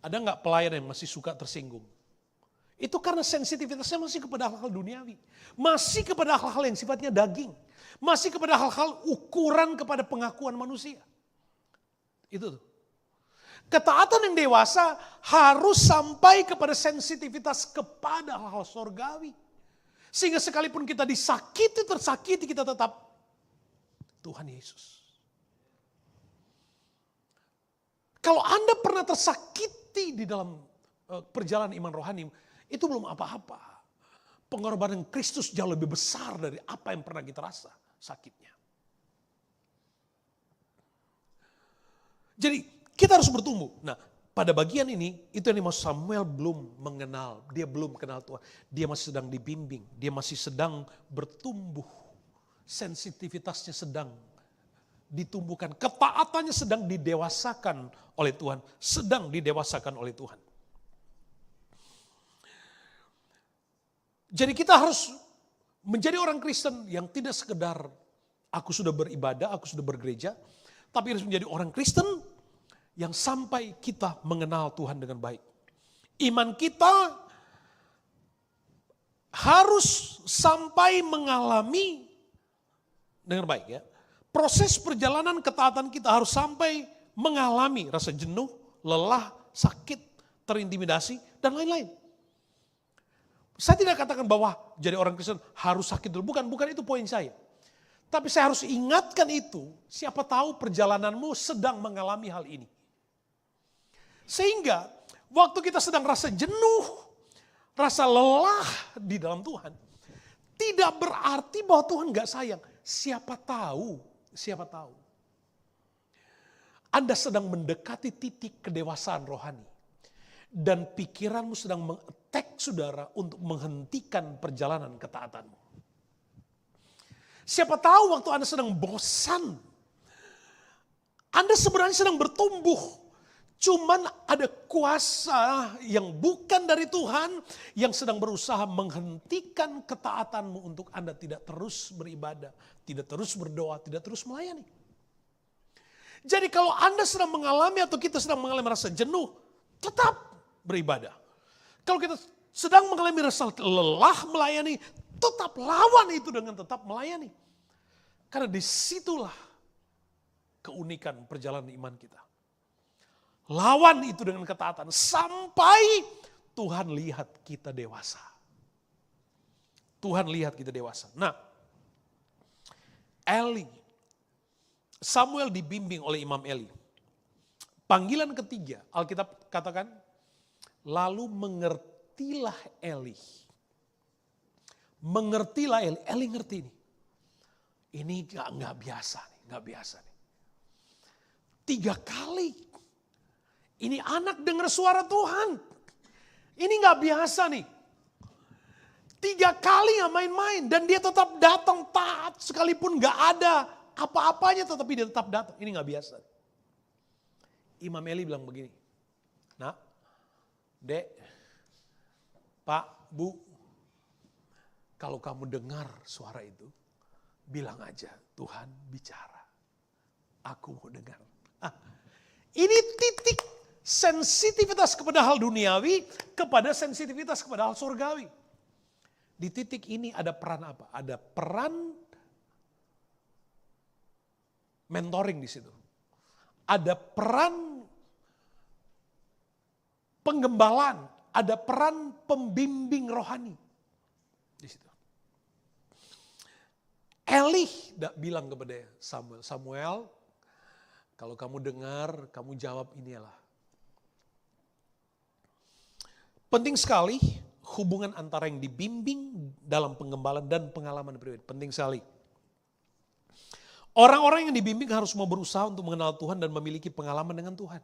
Ada nggak pelayan yang masih suka tersinggung? Itu karena sensitivitasnya masih kepada hal-hal duniawi. Masih kepada hal-hal yang sifatnya daging. Masih kepada hal-hal ukuran kepada pengakuan manusia. Itu tuh. Ketaatan yang dewasa harus sampai kepada sensitivitas kepada hal-hal surgawi. Sehingga sekalipun kita disakiti, tersakiti, kita tetap Tuhan Yesus. Kalau Anda pernah tersakiti di dalam perjalanan iman rohani, itu belum apa-apa. Pengorbanan Kristus jauh lebih besar dari apa yang pernah kita rasa sakitnya. Jadi kita harus bertumbuh. Nah, pada bagian ini, itu yang dimaksud Samuel belum mengenal. Dia belum kenal Tuhan. Dia masih sedang dibimbing. Dia masih sedang bertumbuh. Sensitivitasnya sedang ditumbuhkan. Ketaatannya sedang didewasakan oleh Tuhan. Sedang didewasakan oleh Tuhan. Jadi kita harus menjadi orang Kristen yang tidak sekedar aku sudah beribadah, aku sudah bergereja. Tapi harus menjadi orang Kristen yang sampai kita mengenal Tuhan dengan baik. Iman kita harus sampai mengalami dengan baik ya. Proses perjalanan ketaatan kita harus sampai mengalami rasa jenuh, lelah, sakit, terintimidasi, dan lain-lain. Saya tidak katakan bahwa jadi orang Kristen harus sakit dulu. Bukan itu poin saya. Tapi saya harus ingatkan itu, siapa tahu perjalananmu sedang mengalami hal ini. Sehingga waktu kita sedang rasa jenuh, rasa lelah di dalam Tuhan, Tidak berarti bahwa Tuhan gak sayang. Siapa tahu. Anda sedang mendekati titik kedewasaan rohani. Dan pikiranmu sedang meng-attack saudara untuk menghentikan perjalanan ketaatanmu. Siapa tahu waktu Anda sedang bosan. Anda sebenarnya sedang bertumbuh. Cuman ada kuasa yang bukan dari Tuhan yang sedang berusaha menghentikan ketaatanmu untuk Anda tidak terus beribadah, tidak terus berdoa, tidak terus melayani. Jadi kalau Anda sedang mengalami atau kita sedang mengalami rasa jenuh, tetap beribadah. Kalau kita sedang mengalami rasa lelah melayani, tetap lawan itu dengan tetap melayani. Karena disitulah keunikan perjalanan iman kita. Lawan itu dengan ketaatan sampai Tuhan lihat kita dewasa. Tuhan lihat kita dewasa. Nah, Samuel dibimbing oleh Imam Eli. Panggilan ketiga, Alkitab katakan, lalu mengertilah Eli. Mengertilah Eli. Eli ngerti nih. Ini gak biasa nih. 3 kali. Ini anak dengar suara Tuhan. Ini gak biasa nih. 3 kali gak main-main. Dan dia tetap datang taat sekalipun gak ada apa-apanya tetapi dia tetap datang. Ini gak biasa. Imam Eli bilang begini. Nak, Dek, Pak, Bu. Kalau kamu dengar suara itu. Bilang aja Tuhan bicara. Aku mau dengar. Ini titik sensitivitas kepada hal duniawi kepada sensitivitas kepada hal surgawi. Di titik ini ada peran apa? Ada peran mentoring di situ. Ada peran penggembalaan, ada peran pembimbing rohani di situ. Eli bilang kepada Samuel, kalau kamu dengar, kamu jawab inilah. Penting sekali hubungan antara yang dibimbing dalam penggembalaan dan pengalaman pribadi. Penting sekali. Orang-orang yang dibimbing harus mau berusaha untuk mengenal Tuhan dan memiliki pengalaman dengan Tuhan.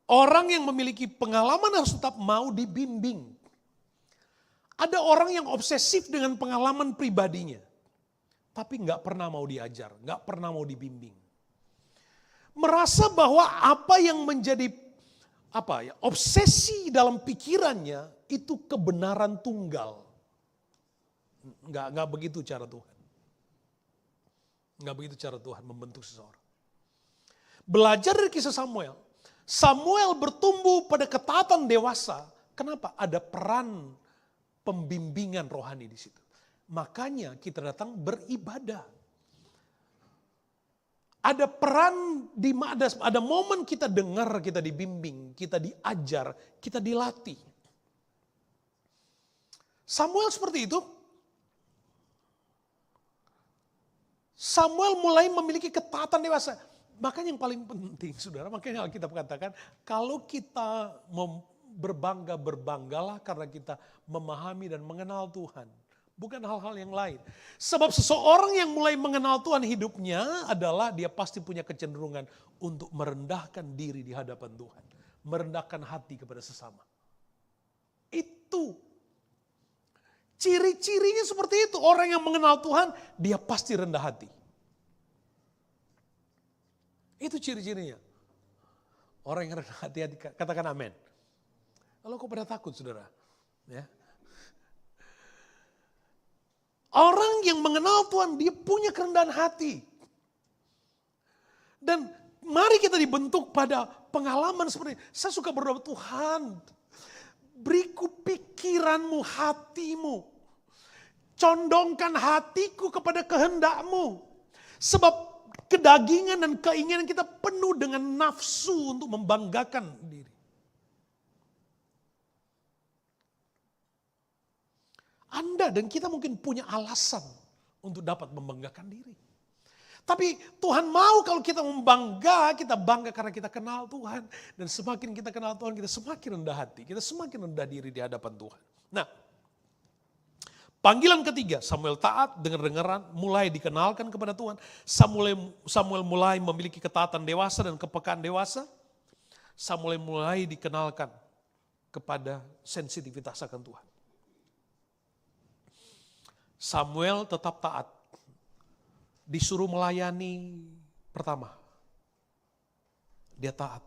Orang yang memiliki pengalaman harus tetap mau dibimbing. Ada orang yang obsesif dengan pengalaman pribadinya. Tapi gak pernah mau diajar, gak pernah mau dibimbing. Merasa bahwa apa yang menjadi obsesi dalam pikirannya itu kebenaran tunggal. Enggak begitu cara Tuhan. Enggak begitu cara Tuhan membentuk seseorang. Belajar dari kisah Samuel. Samuel bertumbuh pada ketaatan dewasa. Kenapa? Ada peran pembimbingan rohani di situ. Makanya kita datang beribadah. Ada peran, ada momen kita dengar, kita dibimbing, kita diajar, kita dilatih. Samuel seperti itu. Samuel mulai memiliki ketaatan dewasa. Makanya yang paling penting saudara, makanya Alkitab katakan, kalau kita berbanggalah karena kita memahami dan mengenal Tuhan. Bukan hal-hal yang lain. Sebab seseorang yang mulai mengenal Tuhan hidupnya adalah dia pasti punya kecenderungan untuk merendahkan diri di hadapan Tuhan. Merendahkan hati kepada sesama. Itu. Ciri-cirinya seperti itu. Orang yang mengenal Tuhan, dia pasti rendah hati. Itu ciri-cirinya. Orang yang rendah hati, katakan amin. Kalau kok pada takut saudara? Ya. Orang yang mengenal Tuhan, dia punya kerendahan hati. Dan mari kita dibentuk pada pengalaman seperti ini. Saya suka berdoa, Tuhan, beriku pikiranmu, hatimu. Condongkan hatiku kepada kehendakmu. Sebab kedagingan dan keinginan kita penuh dengan nafsu untuk membanggakan diri. Anda dan kita mungkin punya alasan untuk dapat membanggakan diri. Tapi Tuhan mau kalau kita kita bangga karena kita kenal Tuhan. Dan semakin kita kenal Tuhan, kita semakin rendah hati. Kita semakin rendah diri di hadapan Tuhan. Nah, Panggilan ketiga, Samuel taat, dengar-dengaran, mulai dikenalkan kepada Tuhan. Samuel mulai memiliki ketaatan dewasa dan kepekaan dewasa. Samuel mulai dikenalkan kepada sensitivitas akan Tuhan. Samuel tetap taat. Disuruh melayani pertama. Dia taat.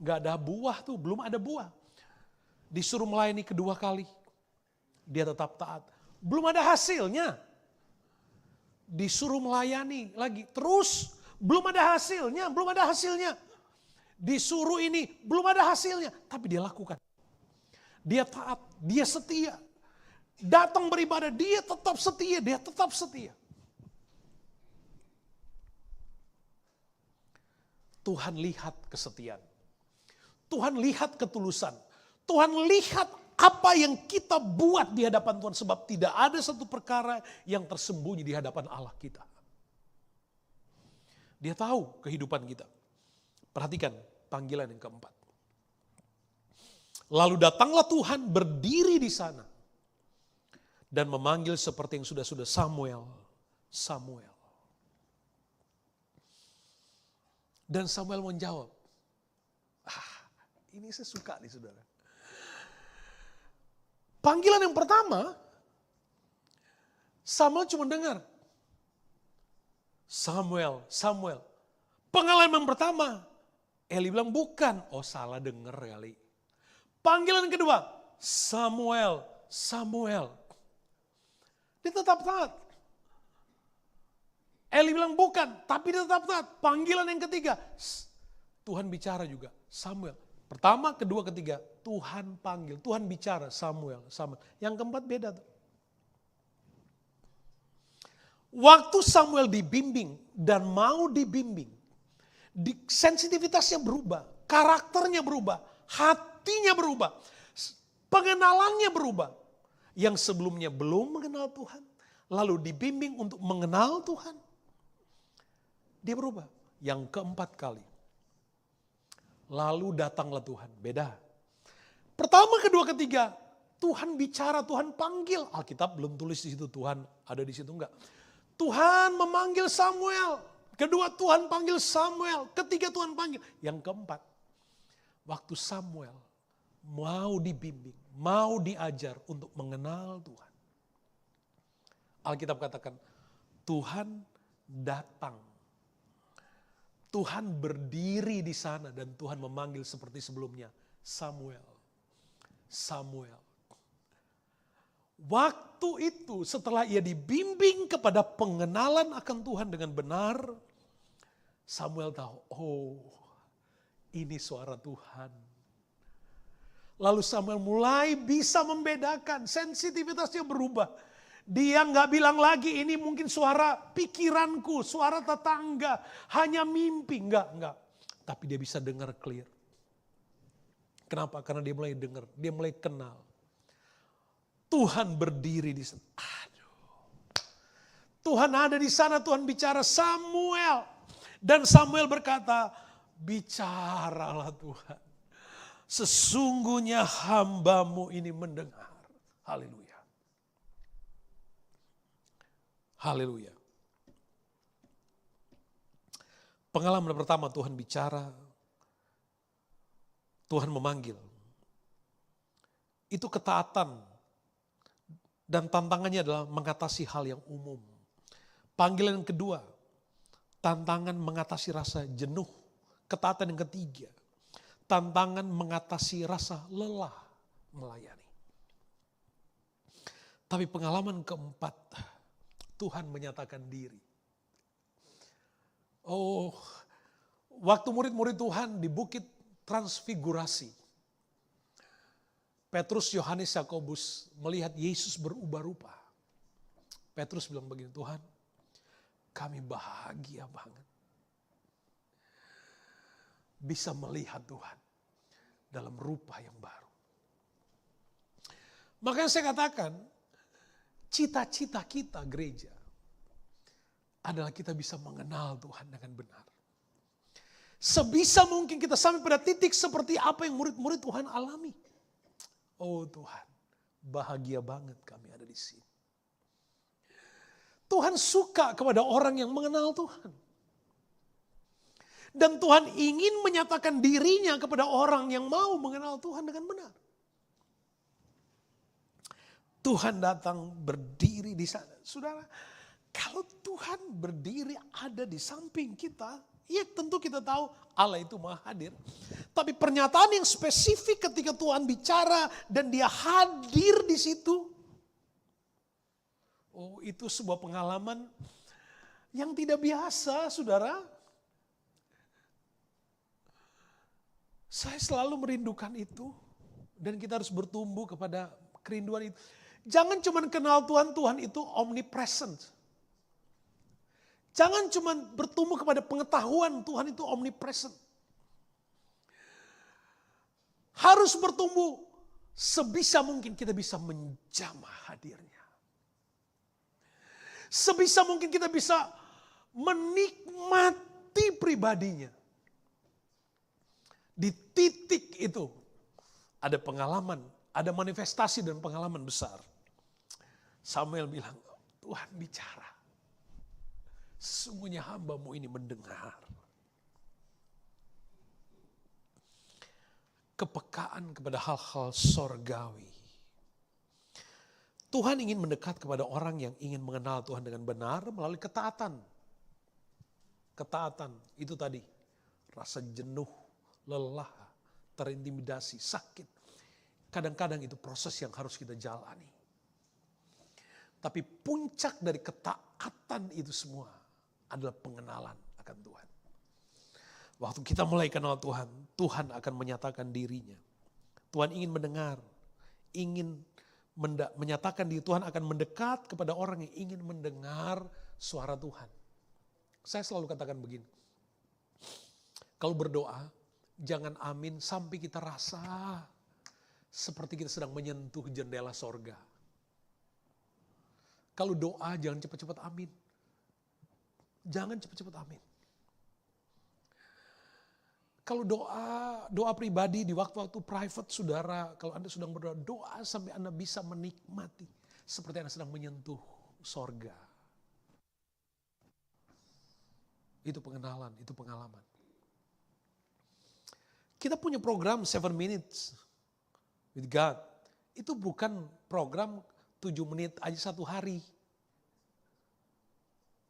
Gak ada buah tuh, belum ada buah. Disuruh melayani kedua kali. Dia tetap taat. Belum ada hasilnya. Disuruh melayani lagi. Terus belum ada hasilnya. Disuruh ini belum ada hasilnya. Tapi dia lakukan. Dia taat, dia setia. Datang beribadah, dia tetap setia. Tuhan lihat kesetiaan. Tuhan lihat ketulusan. Tuhan lihat apa yang kita buat di hadapan Tuhan. Sebab tidak ada satu perkara yang tersembunyi di hadapan Allah kita. Dia tahu kehidupan kita. Perhatikan panggilan yang keempat. Lalu datanglah Tuhan berdiri di sana. Dan memanggil seperti yang sudah-sudah, Samuel. Dan Samuel menjawab, ini saya suka nih saudara. Panggilan yang pertama, Samuel cuma dengar. Samuel. Pengalaman pertama, Eli bilang bukan. Oh salah denger kali. Panggilan kedua, Samuel. Dia tetap taat. Eli bilang bukan, tapi dia tetap taat. Panggilan yang ketiga, Tuhan bicara juga, Samuel. Pertama, kedua, ketiga, Tuhan panggil, Tuhan bicara, Samuel. Yang keempat beda tuh. Waktu Samuel dibimbing dan mau dibimbing, sensitivitasnya berubah, karakternya berubah, hatinya berubah, pengenalannya berubah. Yang sebelumnya belum mengenal Tuhan, lalu dibimbing untuk mengenal Tuhan. Dia berubah. Yang keempat kali. Lalu datanglah Tuhan. Beda. Pertama, kedua, ketiga. Tuhan bicara, Tuhan panggil. Alkitab belum tulis di situ Tuhan ada di situ, enggak. Tuhan memanggil Samuel. Kedua, Tuhan panggil Samuel. Ketiga, Tuhan panggil. Yang keempat. Waktu Samuel mau dibimbing, mau diajar untuk mengenal Tuhan. Alkitab katakan, Tuhan datang. Tuhan berdiri di sana dan Tuhan memanggil seperti sebelumnya, Samuel. Waktu itu setelah ia dibimbing kepada pengenalan akan Tuhan dengan benar, Samuel tahu, oh ini suara Tuhan. Lalu Samuel mulai bisa membedakan, sensitivitasnya berubah. Dia nggak bilang lagi ini mungkin suara pikiranku, suara tetangga, hanya mimpi. Enggak. Tapi dia bisa dengar clear. Kenapa? Karena dia mulai dengar, dia mulai kenal. Tuhan berdiri di sana. Tuhan ada di sana, Tuhan bicara, Samuel. Dan Samuel berkata, bicaralah Tuhan. Sesungguhnya hamba-Mu ini mendengar. Haleluya. Haleluya. Pengalaman pertama Tuhan bicara, Tuhan memanggil. Itu ketaatan dan tantangannya adalah mengatasi hal yang umum. Panggilan yang kedua, tantangan mengatasi rasa jenuh. Ketaatan yang ketiga, tantangan mengatasi rasa lelah melayani. Tapi pengalaman keempat, Tuhan menyatakan diri. Oh, waktu murid-murid Tuhan di Bukit Transfigurasi, Petrus, Yohanes, Yakobus melihat Yesus berubah rupa. Petrus bilang begini, Tuhan, kami bahagia banget bisa melihat Tuhan dalam rupa yang baru. Makanya saya katakan, cita-cita kita gereja adalah kita bisa mengenal Tuhan dengan benar. Sebisa mungkin kita sampai pada titik seperti apa yang murid-murid Tuhan alami. Oh Tuhan, bahagia banget kami ada di sini. Tuhan suka kepada orang yang mengenal Tuhan. Dan Tuhan ingin menyatakan dirinya kepada orang yang mau mengenal Tuhan dengan benar. Tuhan datang berdiri di sana. Saudara, kalau Tuhan berdiri ada di samping kita, ya tentu kita tahu Allah itu maha hadir. Tapi pernyataan yang spesifik ketika Tuhan bicara dan dia hadir di situ. Oh, itu sebuah pengalaman yang tidak biasa, saudara. Saya selalu merindukan itu. Dan kita harus bertumbuh kepada kerinduan itu. Jangan cuma kenal Tuhan, Tuhan itu omnipresent. Jangan cuma bertumbuh kepada pengetahuan, Tuhan itu omnipresent. Harus bertumbuh sebisa mungkin kita bisa menjamah hadirnya. Sebisa mungkin kita bisa menikmati pribadinya. Di titik itu ada pengalaman, ada manifestasi dan pengalaman besar. Samuel bilang, Tuhan bicara. Sesungguhnya hamba-Mu ini mendengar. Kepekaan kepada hal-hal sorgawi. Tuhan ingin mendekat kepada orang yang ingin mengenal Tuhan dengan benar melalui ketaatan. Ketaatan itu tadi, rasa jenuh, lelah, terintimidasi, sakit. Kadang-kadang itu proses yang harus kita jalani. Tapi puncak dari ketaatan itu semua adalah pengenalan akan Tuhan. Waktu kita mulai kenal Tuhan, Tuhan akan menyatakan dirinya. Tuhan ingin mendengar, ingin menyatakan diri. Tuhan akan mendekat kepada orang yang ingin mendengar suara Tuhan. Saya selalu katakan begini, kalau berdoa, jangan amin sampai kita rasa seperti kita sedang menyentuh jendela sorga. Kalau doa jangan cepat-cepat amin. Jangan cepat-cepat amin. Kalau doa pribadi di waktu-waktu private saudara, kalau Anda sedang berdoa, doa sampai Anda bisa menikmati seperti Anda sedang menyentuh sorga. Itu pengenalan, itu pengalaman. Kita punya program 7 minutes with God. Itu bukan program 7 menit aja satu hari.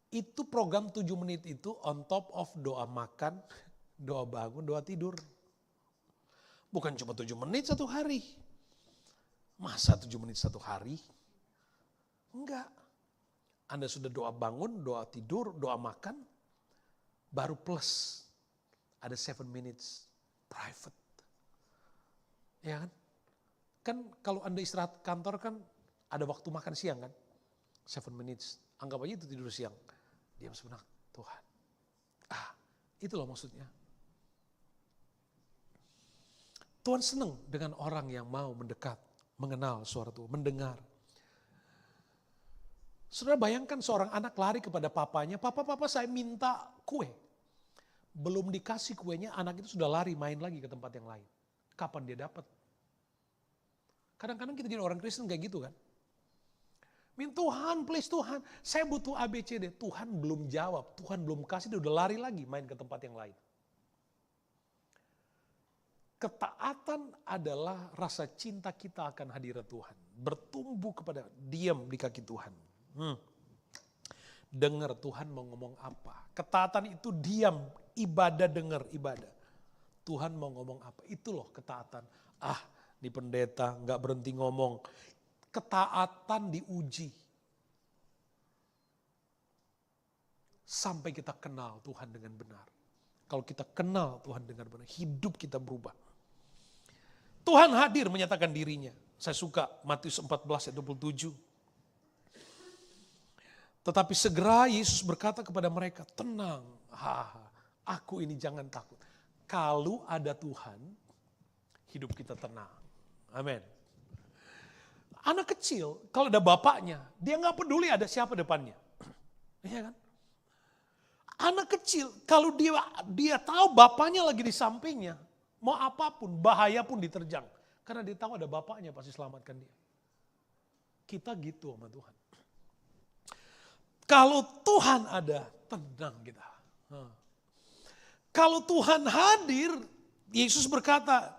Itu program 7 menit itu on top of doa makan, doa bangun, doa tidur. Bukan cuma 7 menit satu hari. Masa 7 menit satu hari? Enggak. Anda sudah doa bangun, doa tidur, doa makan, baru plus ada 7 minutes private. Ya kan? Kan kalau Anda istirahat kantor kan ada waktu makan siang kan? 7 minutes. Anggap aja itu tidur siang. Diam sebentar, Tuhan. Itu loh maksudnya. Tuhan senang dengan orang yang mau mendekat, mengenal suara Tuhan, mendengar. Saudara bayangkan seorang anak lari kepada papanya, papa saya minta kue. Belum dikasih kuenya, anak itu sudah lari main lagi ke tempat yang lain. Kapan dia dapat? Kadang-kadang kita jadi orang Kristen kayak gitu kan. Tuhan, please Tuhan, saya butuh ABCD. Tuhan belum jawab, Tuhan belum kasih, dia udah lari lagi main ke tempat yang lain. Ketaatan adalah rasa cinta kita akan hadirat Tuhan. Bertumbuh kepada diam di kaki Tuhan. Dengar Tuhan mau ngomong apa. Ketaatan itu diam, ibadah dengar, ibadah. Tuhan mau ngomong apa, itu loh ketaatan. Di pendeta gak berhenti ngomong. Ketaatan diuji. Sampai kita kenal Tuhan dengan benar. Kalau kita kenal Tuhan dengan benar, hidup kita berubah. Tuhan hadir menyatakan dirinya. Saya suka Matius 14 ayat 27. Tetapi segera Yesus berkata kepada mereka, tenang, aku ini jangan takut. Kalau ada Tuhan, hidup kita tenang. Amin. Anak kecil, kalau ada bapaknya, dia gak peduli ada siapa depannya. Iya kan? Anak kecil, kalau dia tahu bapaknya lagi di sampingnya, mau apapun, bahaya pun diterjang. Karena dia tahu ada bapaknya pasti selamatkan dia. Kita gitu sama Tuhan. Kalau Tuhan ada, tenang kita. Kalau Tuhan hadir, Yesus berkata,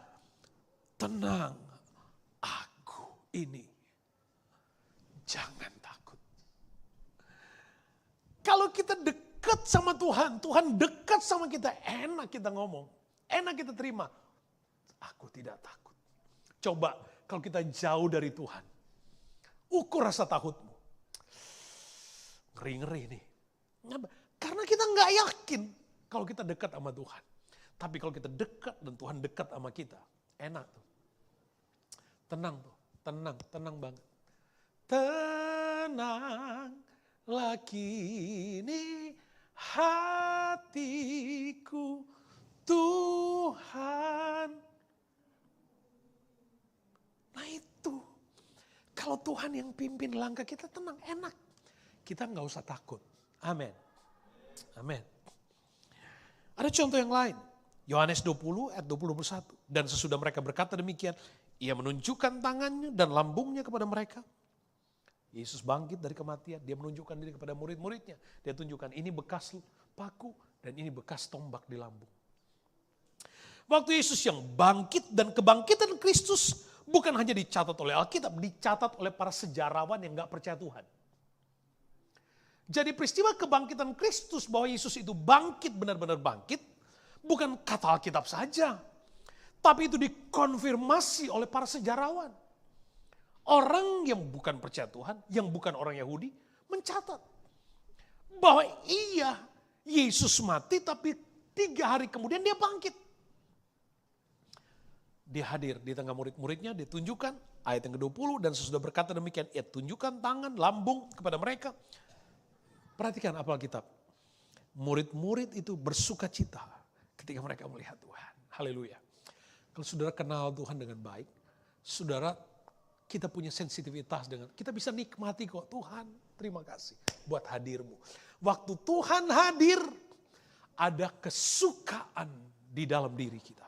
tenang, aku ini. Jangan takut. Kalau kita dekat sama Tuhan, Tuhan dekat sama kita, enak kita ngomong, enak kita terima. Aku tidak takut. Coba kalau kita jauh dari Tuhan, ukur rasa takutmu. Ngeri-ngeri nih. Karena kita nggak yakin kalau kita dekat sama Tuhan. Tapi kalau kita dekat dan Tuhan dekat sama kita, enak tuh. Tenang tuh, tenang banget. Tenanglah kini hatiku, Tuhan. Nah itu, kalau Tuhan yang pimpin langkah kita, tenang, enak. Kita nggak usah takut. Amin. Amin. Ada contoh yang lain. Yohanes 20 ayat 20-21. Dan sesudah mereka berkata demikian, ia menunjukkan tangannya dan lambungnya kepada mereka. Yesus bangkit dari kematian, dia menunjukkan diri kepada murid-muridnya. Dia tunjukkan ini bekas paku dan ini bekas tombak di lambung. Waktu Yesus yang bangkit dan kebangkitan Kristus bukan hanya dicatat oleh Alkitab, dicatat oleh para sejarawan yang gak percaya Tuhan. Jadi peristiwa kebangkitan Kristus bahwa Yesus itu bangkit, benar-benar bangkit, bukan kata Alkitab saja. Tapi itu dikonfirmasi oleh para sejarawan. Orang yang bukan percaya Tuhan, yang bukan orang Yahudi, mencatat. Bahwa iya, Yesus mati tapi 3 hari kemudian dia bangkit. Dia hadir di tengah murid-muridnya, dia tunjukkan ayat yang ke-20 dan sesudah berkata demikian, ia tunjukkan tangan, lambung kepada mereka. Perhatikan apa Alkitab. Murid-murid itu bersuka cita ketika mereka melihat Tuhan. Haleluya. Kalau saudara kenal Tuhan dengan baik, saudara kita punya sensitivitas dengan, kita bisa nikmati kok Tuhan. Terima kasih buat hadirmu. Waktu Tuhan hadir, ada kesukaan di dalam diri kita.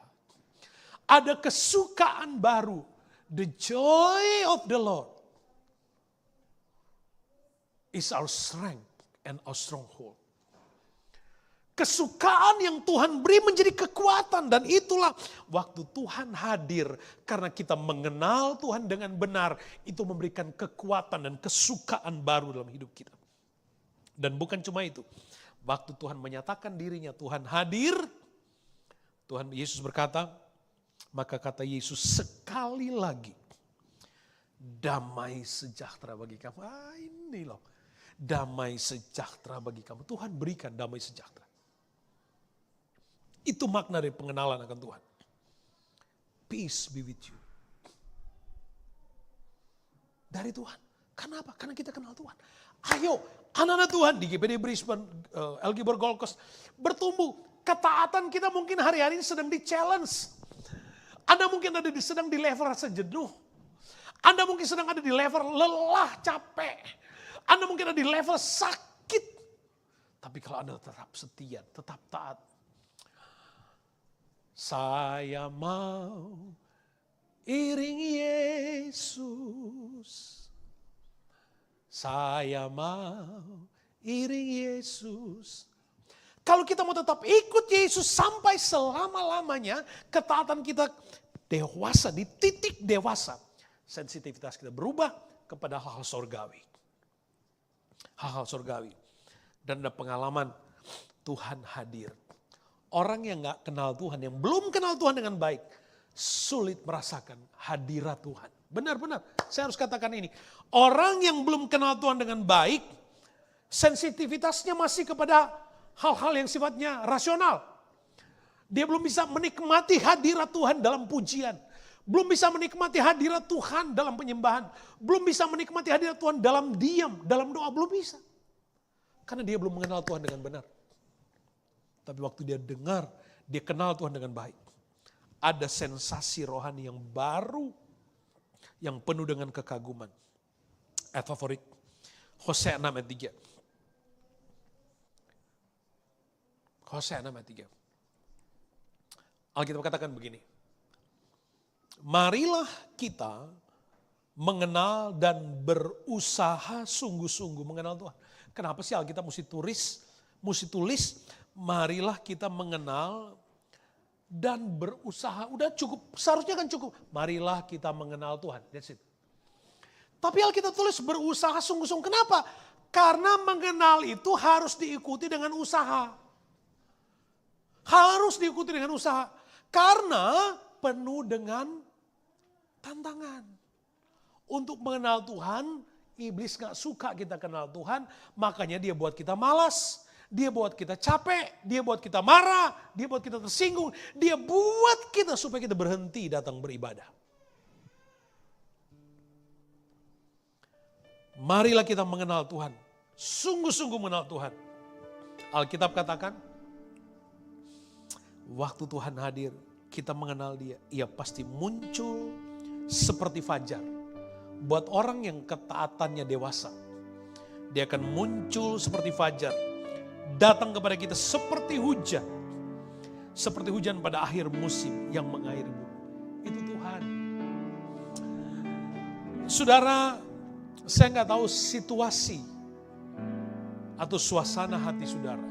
Ada kesukaan baru. The joy of the Lord is our strength and our stronghold. Kesukaan yang Tuhan beri menjadi kekuatan dan itulah waktu Tuhan hadir karena kita mengenal Tuhan dengan benar itu memberikan kekuatan dan kesukaan baru dalam hidup kita. Dan bukan cuma itu. Waktu Tuhan menyatakan dirinya, Tuhan hadir, Tuhan Yesus berkata, maka kata Yesus sekali lagi, damai sejahtera bagi kamu. Ini loh, damai sejahtera bagi kamu. Tuhan berikan damai sejahtera. Itu makna dari pengenalan akan Tuhan. Peace be with you. Dari Tuhan. Kenapa? Karena kita kenal Tuhan. Ayo, anak-anak Tuhan di GPD Brisbane, LG Gold Coast, bertumbuh. Ketaatan kita mungkin hari-hari ini sedang di-challenge. Anda mungkin sedang di level rasa jenuh. Anda mungkin sedang ada di level lelah, capek. Anda mungkin ada di level sakit. Tapi kalau Anda tetap setia, tetap taat. Saya mau iring Yesus. Saya mau iring Yesus. Kalau kita mau tetap ikut Yesus sampai selama-lamanya, ketaatan kita dewasa, di titik dewasa. Sensitivitas kita berubah kepada hal-hal surgawi. Hal-hal surgawi. Dan ada pengalaman Tuhan hadir. Orang yang gak kenal Tuhan, yang belum kenal Tuhan dengan baik, sulit merasakan hadirat Tuhan. Benar-benar, saya harus katakan ini. Orang yang belum kenal Tuhan dengan baik, sensitivitasnya masih kepada hal-hal yang sifatnya rasional. Dia belum bisa menikmati hadirat Tuhan dalam pujian. Belum bisa menikmati hadirat Tuhan dalam penyembahan. Belum bisa menikmati hadirat Tuhan dalam diam, dalam doa, belum bisa. Karena dia belum mengenal Tuhan dengan benar. Tapi waktu dia dengar, dia kenal Tuhan dengan baik. Ada sensasi rohani yang baru, yang penuh dengan kekaguman. Ayat favorit, Hosea 6 ayat 3. Hosea 6 ayat 3. Alkitab katakan begini. Marilah kita mengenal dan berusaha sungguh-sungguh mengenal Tuhan. Kenapa sih Alkitab mesti tulis, marilah kita mengenal dan berusaha. Udah cukup, seharusnya kan cukup. Marilah kita mengenal Tuhan, that's it. Tapi Alkitab tulis berusaha sungguh-sungguh. Kenapa? Karena mengenal itu harus diikuti dengan usaha. Harus diikuti dengan usaha. Karena penuh dengan tantangan. Untuk mengenal Tuhan, iblis gak suka kita kenal Tuhan, makanya dia buat kita malas. Dia buat kita capek, dia buat kita marah, dia buat kita tersinggung. Dia buat kita supaya kita berhenti datang beribadah. Marilah kita mengenal Tuhan. Sungguh-sungguh mengenal Tuhan. Alkitab katakan, waktu Tuhan hadir, kita mengenal Dia. Ia pasti muncul seperti fajar. Buat orang yang ketaatannya dewasa, Dia akan muncul seperti fajar. Datang kepada kita seperti hujan. Seperti hujan pada akhir musim yang mengairi bumi. Itu Tuhan. Saudara, saya nggak tahu situasi atau suasana hati saudara.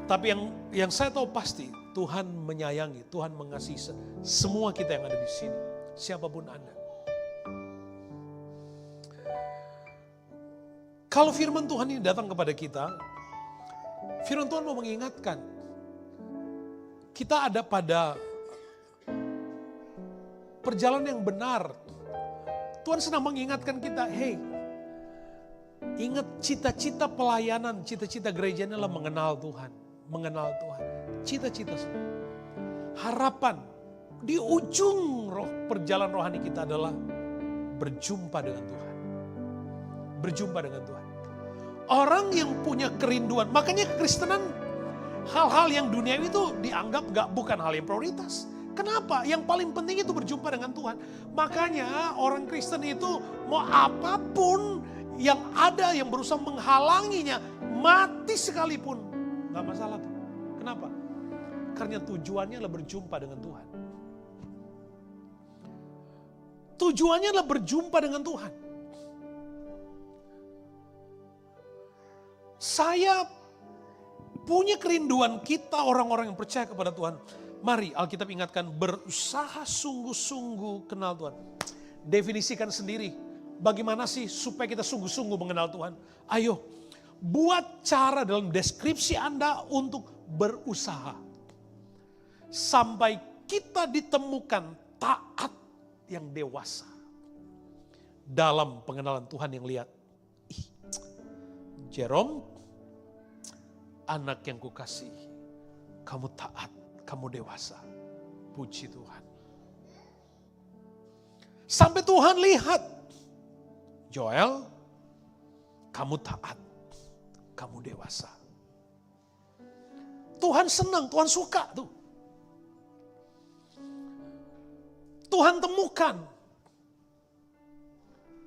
Tapi yang saya tahu pasti, Tuhan menyayangi, Tuhan mengasihi semua kita yang ada di sini. Siapapun Anda. Kalau firman Tuhan ini datang kepada kita, firman Tuhan mau mengingatkan, kita ada pada perjalanan yang benar. Tuhan sedang mengingatkan kita, hey, ingat cita-cita pelayanan, cita-cita gerejanya adalah mengenal Tuhan. Mengenal Tuhan. Cita-cita semua. Harapan di ujung perjalanan rohani kita adalah berjumpa dengan Tuhan. Berjumpa dengan Tuhan. Orang yang punya kerinduan, makanya kekristenan hal-hal yang duniawi itu dianggap bukan hal yang prioritas. Kenapa? Yang paling penting itu berjumpa dengan Tuhan. Makanya orang Kristen itu mau apapun yang ada yang berusaha menghalanginya, mati sekalipun, gak masalah tuh. Kenapa? Karena tujuannya adalah berjumpa dengan Tuhan. Tujuannya adalah berjumpa dengan Tuhan. Saya punya kerinduan kita orang-orang yang percaya kepada Tuhan. Mari Alkitab ingatkan, berusaha sungguh-sungguh kenal Tuhan. Definisikan sendiri, bagaimana sih supaya kita sungguh-sungguh mengenal Tuhan. Ayo, buat cara dalam deskripsi Anda untuk berusaha. Sampai kita ditemukan taat yang dewasa. Dalam pengenalan Tuhan yang lihat. Jerome, anak yang kukasihi, kamu taat, kamu dewasa. Puji Tuhan. Sampai Tuhan lihat, Joel, kamu taat, kamu dewasa. Tuhan senang, Tuhan suka tuh. Tuhan temukan.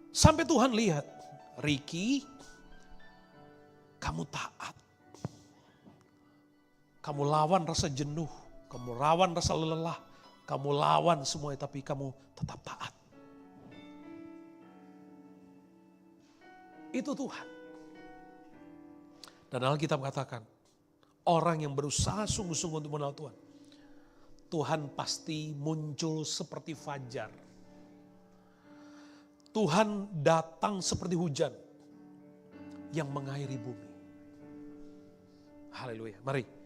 Sampai Tuhan lihat, Ricky, kamu taat. Kamu lawan rasa jenuh, kamu lawan rasa lelah, kamu lawan semuanya tapi kamu tetap taat. Itu Tuhan. Dan Alkitab katakan, orang yang berusaha sungguh-sungguh untuk mengenal Tuhan, Tuhan pasti muncul seperti fajar. Tuhan datang seperti hujan yang mengairi bumi. Haleluya. Mari.